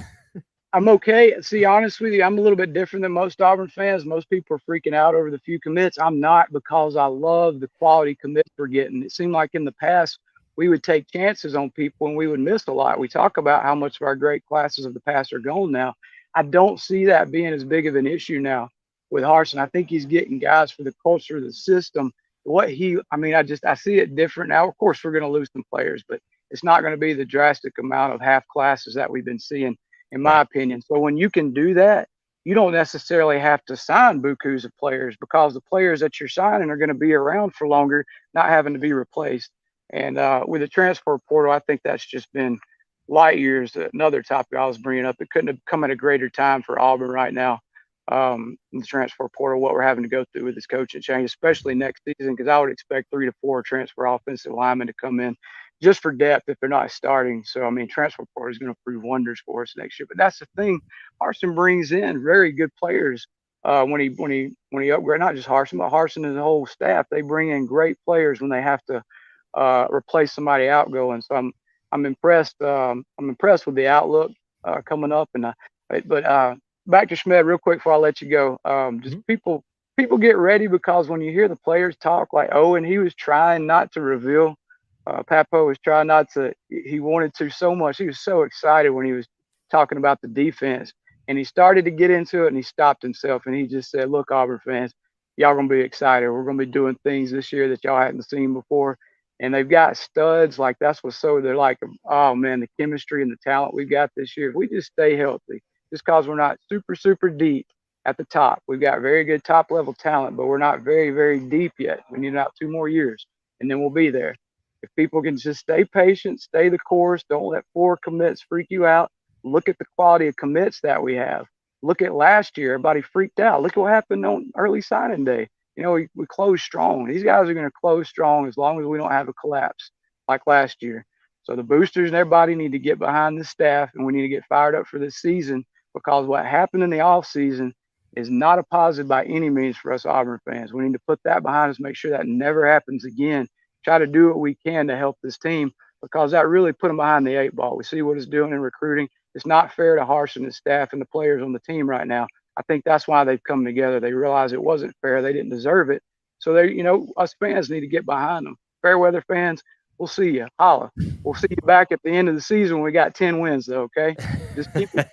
E: I'm okay. See, honest with you, I'm a little bit different than most Auburn fans. Most people are freaking out over the few commits. I'm not, because I love the quality commits we're getting. It seemed like in the past we would take chances on people and we would miss a lot. We talk about how much of our great classes of the past are gone now. I don't see that being as big of an issue now with Harsin. I think he's getting guys for the culture of the system. I see it different now. Of course, we're going to lose some players, but it's not going to be the drastic amount of half classes that we've been seeing, in my opinion. So when you can do that, you don't necessarily have to sign bukus of players, because the players that you're signing are going to be around for longer, not having to be replaced. And with the transfer portal, I think that's just been light years. Another topic I was bringing up, it couldn't have come at a greater time for Auburn right now. In the transfer portal, what we're having to go through with this coaching change, especially next season, because I would expect 3 to 4 transfer offensive linemen to come in just for depth if they're not starting. So, I mean, transfer portal is going to prove wonders for us next year. But that's the thing. Harsin brings in very good players when he upgrade, not just Harsin, but Harsin and the whole staff. They bring in great players when they have to replace somebody outgoing. So I'm impressed. I'm impressed with the outlook coming up. And back to Schmed real quick before I let you go. Just people get ready, because when you hear the players talk, like Owen, he was trying not to reveal. Papo was trying not to. He wanted to so much. He was so excited when he was talking about the defense, and he started to get into it, and he stopped himself, and he just said, "Look, Auburn fans, y'all gonna be excited. We're gonna be doing things this year that y'all hadn't seen before." And they've got studs. Like, that's what's so, they're like, oh man, the chemistry and the talent we've got this year. If we just stay healthy, just because we're not super, super deep at the top. We've got very good top level talent, but we're not very, very deep yet. We need about 2 more years, and then we'll be there. If people can just stay patient, stay the course, don't let 4 commits freak you out. Look at the quality of commits that we have. Look at last year, everybody freaked out. Look what happened on early signing day. You know, we closed strong. These guys are going to close strong as long as we don't have a collapse like last year. So the boosters and everybody need to get behind the staff, and we need to get fired up for this season, because what happened in the offseason is not a positive by any means for us Auburn fans. We need to put that behind us, make sure that never happens again. Try to do what we can to help this team, because that really put them behind the 8 ball. We see what it's doing in recruiting. It's not fair to Harsin and his staff and the players on the team right now. I think that's why they've come together. They realize it wasn't fair. They didn't deserve it. So us fans need to get behind them. Fairweather fans, we'll see you. Holla. We'll see you back at the end of the season when we got 10 wins, though, okay? Just keep it.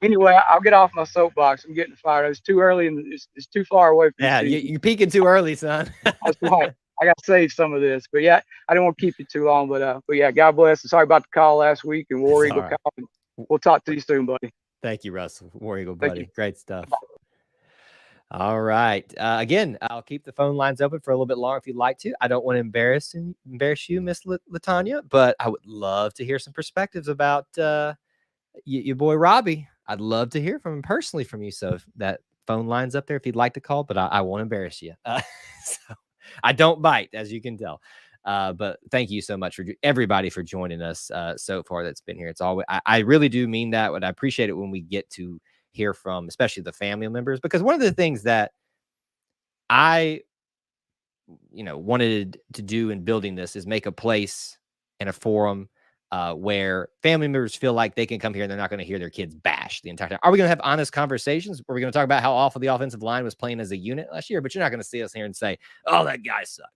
E: Anyway, I'll get off my soapbox. I'm getting fired. It's too early, and it's too far away from
A: the season. You're peaking too early, son.
E: That's right. I got to save some of this. But, yeah, I didn't want to keep you too long. But yeah, God bless. Sorry about the call last week, and War Eagle call. We'll talk to you soon, buddy.
A: Thank you, Russell. War Eagle, buddy. Great stuff. All right. Again, I'll keep the phone lines open for a little bit longer if you'd like to. I don't want to embarrass you, Miss Latanya, but I would love to hear some perspectives about your boy Robbie. I'd love to hear from him personally from you. So if that phone line's up there, if you'd like to call, but I won't embarrass you. So I don't bite, as you can tell. But thank you so much for everybody for joining us so far that's been here. It's always, I really do mean that, and I appreciate it when we get to hear from especially the family members, because one of the things that I wanted to do in building this is make a place and a forum where family members feel like they can come here and they're not going to hear their kids bash the entire time. Are we going to have honest conversations? Are we going to talk about how awful the offensive line was playing as a unit last year? But you're not going to see us here and say, oh, that guy sucked,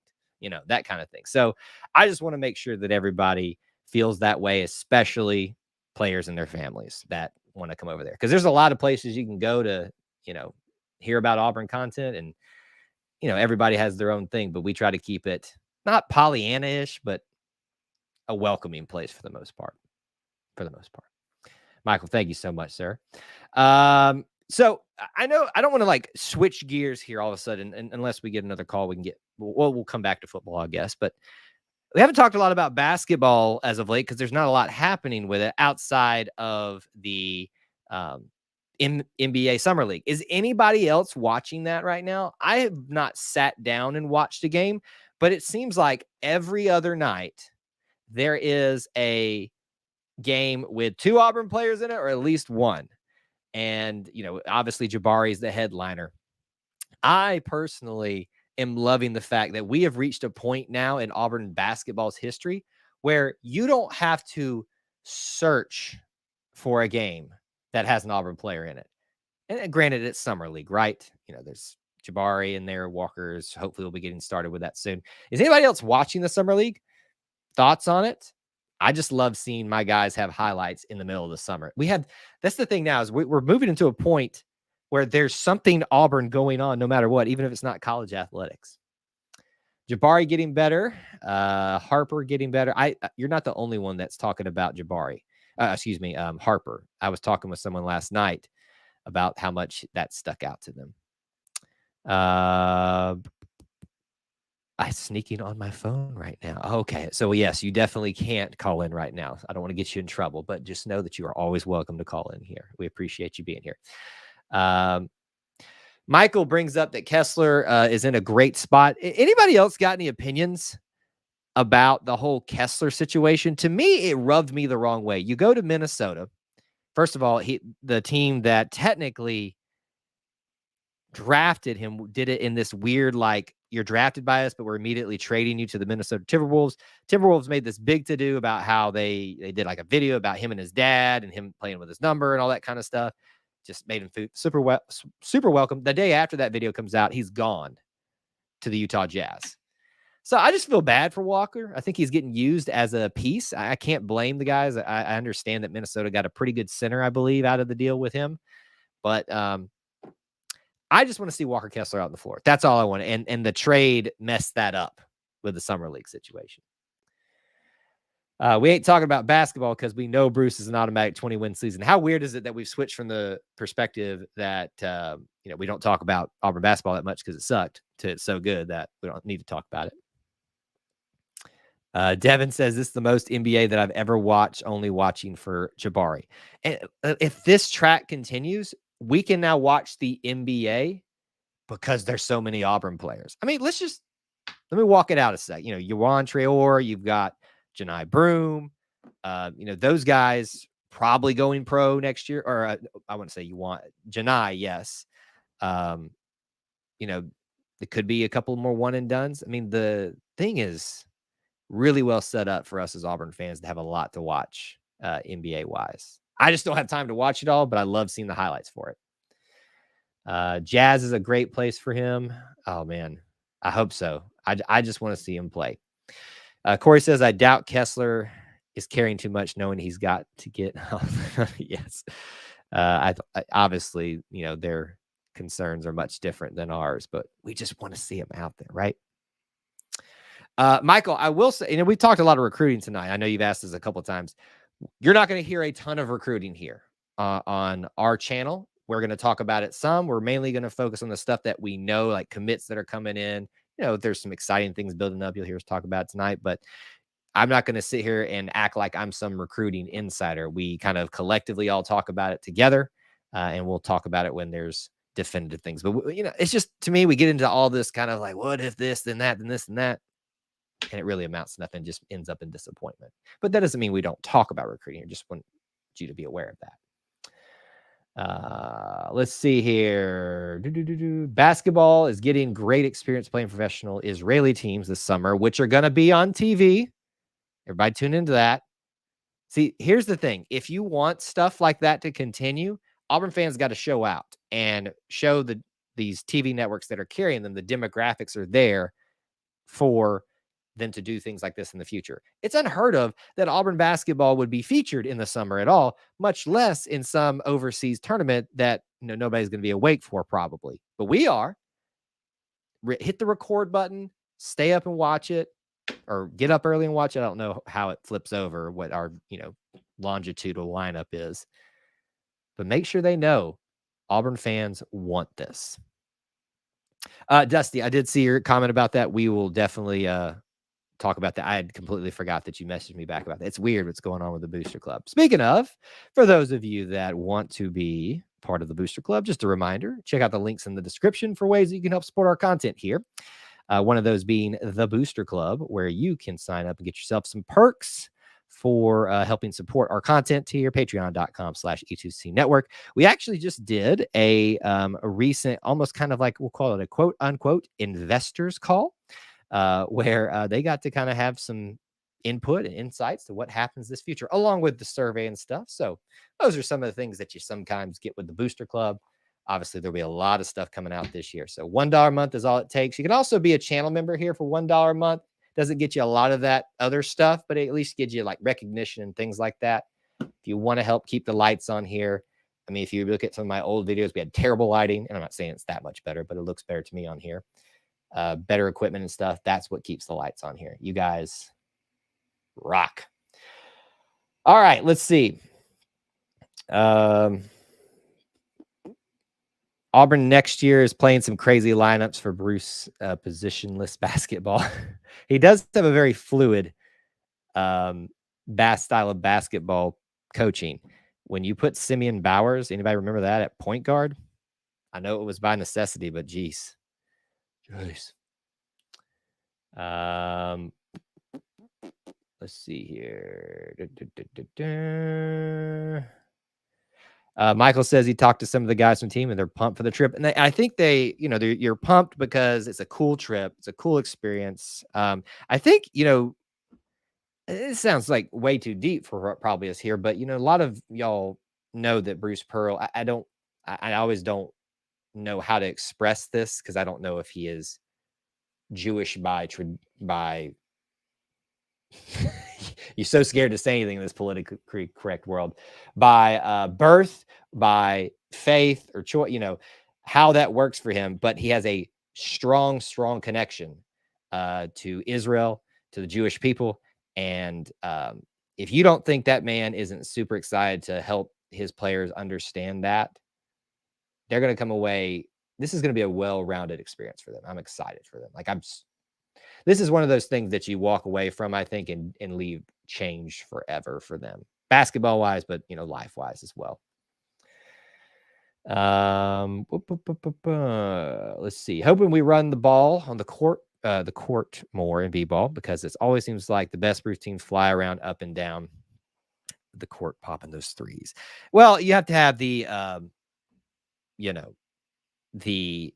A: that kind of thing. So I just want to make sure that everybody feels that way, especially players and their families that want to come over there, because there's a lot of places you can go to hear about Auburn content, and everybody has their own thing, but we try to keep it not Pollyanna-ish, but a welcoming place for the most part. Michael, thank you so much, sir. So I know I don't want to switch gears here all of a sudden, and unless we get another call, we'll come back to football, I guess, but we haven't talked a lot about basketball as of late because there's not a lot happening with it outside of the NBA Summer League. Is anybody else watching that right now? I have not sat down and watched a game, but it seems like every other night there is a game with 2 Auburn players in it, or at least one. And, obviously Jabari is the headliner. I personally am loving the fact that we have reached a point now in Auburn basketball's history where you don't have to search for a game that has an Auburn player in it. And granted, it's Summer League, right? There's Jabari in there, Walker's. Hopefully we'll be getting started with that soon. Is anybody else watching the Summer League? thoughts on it. I just love seeing my guys have highlights in the middle of the summer. That's the thing now is we're moving into a point where there's something Auburn going on no matter what, even if it's not college athletics. Jabari getting better, Harper getting better. You're not the only one that's talking about Jabari. Harper. I was talking with someone last night about how much that stuck out to them. I'm sneaking on my phone right now. Okay. So yes, you definitely can't call in right now. I don't want to get you in trouble, but just know that you are always welcome to call in here. We appreciate you being here. Michael brings up that Kessler is in a great spot. Anybody else got any opinions about the whole Kessler situation? To me, it rubbed me the wrong way. You go to Minnesota. First of all, the team that technically drafted him did it in this weird, like, you're drafted by us, but we're immediately trading you to the Minnesota Timberwolves. Timberwolves made this big to-do about how they did like a video about him and his dad and him playing with his number and all that kind of stuff. Just made him super welcome. The day after that video comes out, he's gone to the Utah Jazz. So I just feel bad for Walker. I think he's getting used as a piece. I can't blame the guys. I understand that Minnesota got a pretty good center, I believe, out of the deal with him. But I just want to see Walker Kessler out on the floor. That's all I want. And the trade messed that up with the summer league situation. We ain't talking about basketball because we know Bruce is an automatic 20-win season. How weird is it that we've switched from the perspective that we don't talk about Auburn basketball that much because it sucked to it's so good that we don't need to talk about it. Devin says this is the most NBA that I've ever watched, only watching for Jabari. And if this track continues, we can now watch the NBA because there's so many Auburn players. I mean, let me walk it out a sec. Yuan Traore, you've got Janai Broom, those guys probably going pro next year, or I wouldn't say Janai, yes. It could be a couple more one and dones. I mean, the thing is really well set up for us as Auburn fans to have a lot to watch NBA wise. I just don't have time to watch it all, but I love seeing the highlights for it. Jazz is a great place for him. Oh man, I hope so. I just want to see him play. Corey says, I doubt Kessler is carrying too much knowing he's got to get. Yes. Obviously, their concerns are much different than ours, but we just want to see him out there, right? Michael, I will say, we talked a lot of recruiting tonight. I know you've asked us a couple of times. You're not going to hear a ton of recruiting here on our channel. We're going to talk about it some. We're mainly going to focus on the stuff that we know, like commits that are coming in. There's some exciting things building up. You'll hear us talk about it tonight, but I'm not going to sit here and act like I'm some recruiting insider. We kind of collectively all talk about it together, and we'll talk about it when there's definitive things. But, it's just, to me, we get into all this kind of like, what if this, then that, then this, and that. And it really amounts to nothing, just ends up in disappointment. But that doesn't mean we don't talk about recruiting. I just want you to be aware of that. Let's see here. Basketball is getting great experience playing professional Israeli teams this summer, which are going to be on TV. Everybody tune into that. See, here's the thing. If you want stuff like that to continue, Auburn fans got to show out and show these TV networks that are carrying them, the demographics are there for them to do things like this in the future. It's unheard of that Auburn basketball would be featured in the summer at all, much less in some overseas tournament that nobody's going to be awake for probably. But we are. Hit the record button, stay up and watch it, or get up early and watch it. I don't know how it flips over, what our longitudinal lineup is. But make sure they know Auburn fans want this. Dusty, I did see your comment about that. We will definitely talk about that. I had completely forgot that you messaged me back about that. It's weird what's going on with the Booster Club. Speaking of, for those of you that want to be part of the Booster Club, just a reminder, check out the links in the description for ways that you can help support our content here. One of those being the Booster Club, where you can sign up and get yourself some perks for helping support our content here, patreon.com/E2C Network. We actually just did a recent, almost kind of like, we'll call it a quote unquote investors call, where they got to kind of have some input and insights to what happens this future, along with the survey and stuff. So those are some of the things that you sometimes get with the Booster Club. Obviously, there'll be a lot of stuff coming out this year. So $1 a month is all it takes. You can also be a channel member here for $1 a month. Doesn't get you a lot of that other stuff, but it at least gives you like recognition and things like that. If you want to help keep the lights on here, I mean, if you look at some of my old videos, we had terrible lighting, and I'm not saying it's that much better, but it looks better to me on here. Better equipment and stuff. That's what keeps the lights on here. You guys rock. All right, let's see. Auburn next year is playing some crazy lineups for Bruce, positionless basketball. He does have a very fluid style of basketball coaching. When you put Simeon Bowers, anybody remember that at point guard? I know it was by necessity, but geez. Let's see here. Michael says he talked to some of the guys from the team and they're pumped for the trip. And I think you're pumped because it's a cool trip. It's a cool experience. I think, it sounds like way too deep for what probably is here, but a lot of y'all know that Bruce Pearl, I always don't know how to express this because I don't know if he is Jewish by you're so scared to say anything in this politically correct world, by birth, by faith or choice, how that works for him. But he has a strong connection to Israel, to the Jewish people. And if you don't think that man isn't super excited to help his players understand that, they're going to come away. This is going to be a well-rounded experience for them. I'm excited for them. This is one of those things that you walk away from, I think, and leave changed forever for them, basketball-wise, but, life-wise as well. Let's see. Hoping we run the ball on the court more in b-ball because it always seems like the best Bruce teams fly around up and down the court popping those threes. Well, you have to have the the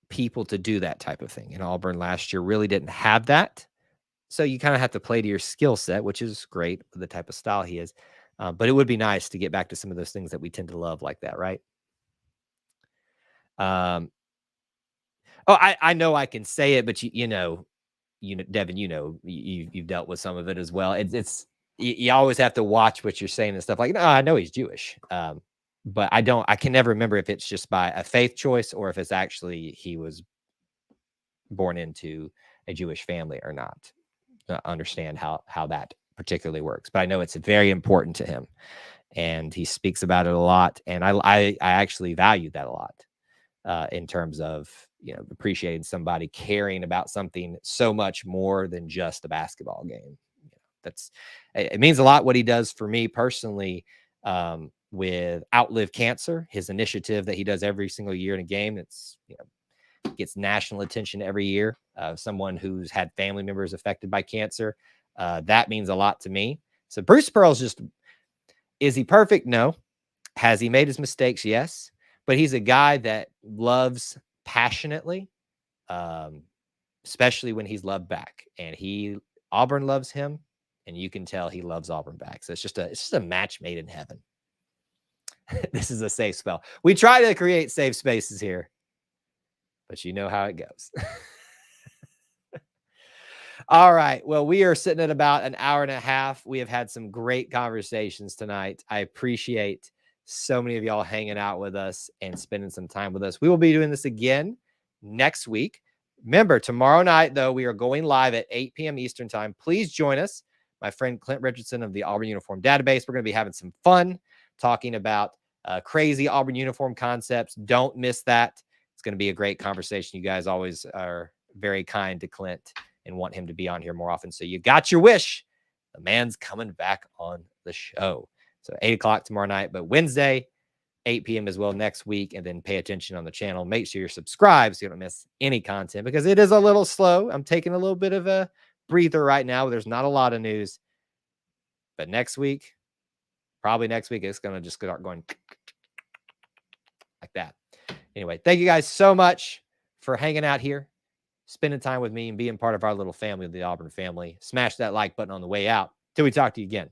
A: people to do that type of thing. And Auburn last year really didn't have that. So you kind of have to play to your skill set, which is great for the type of style he is. But it would be nice to get back to some of those things that we tend to love like that, right? I know I can say it, but Devin, you've dealt with some of it as well. You always have to watch what you're saying and stuff like, no, I know he's Jewish. But I can never remember if it's just by a faith choice or if it's actually he was born into a Jewish family or not. Understand how that particularly works. But I know it's very important to him and he speaks about it a lot. And I actually value that a lot in terms of, appreciating somebody caring about something so much more than just a basketball game. It means a lot what he does for me personally. With Outlive Cancer, his initiative that he does every single year in a game. It's, gets national attention every year. Someone who's had family members affected by cancer. That means a lot to me. So Bruce Pearl's is he perfect? No. Has he made his mistakes? Yes. But he's a guy that loves passionately, especially when he's loved back. And Auburn loves him, and you can tell he loves Auburn back. So it's just a match made in heaven. This is a safe spell. We try to create safe spaces here, but you know how it goes. All right. Well, we are sitting at about an hour and a half. We have had some great conversations tonight. I appreciate so many of y'all hanging out with us and spending some time with us. We will be doing this again next week. Remember, tomorrow night, though, we are going live at 8 p.m. Eastern time. Please join us. My friend Clint Richardson of the Auburn Uniform Database. We're going to be having some fun talking about crazy Auburn uniform concepts. Don't miss that. It's going to be a great conversation. You guys always are very kind to Clint and want him to be on here more often. So you got your wish. The man's coming back on the show. So 8 o'clock tomorrow night, but Wednesday, 8 p.m. as well next week. And then pay attention on the channel. Make sure you're subscribed so you don't miss any content because it is a little slow. I'm taking a little bit of a breather right now. There's not a lot of news. But next week, probably next week, it's going to just start going like that. Anyway, thank you guys so much for hanging out here, spending time with me and being part of our little family, the Auburn family. Smash that like button on the way out. Till we talk to you again.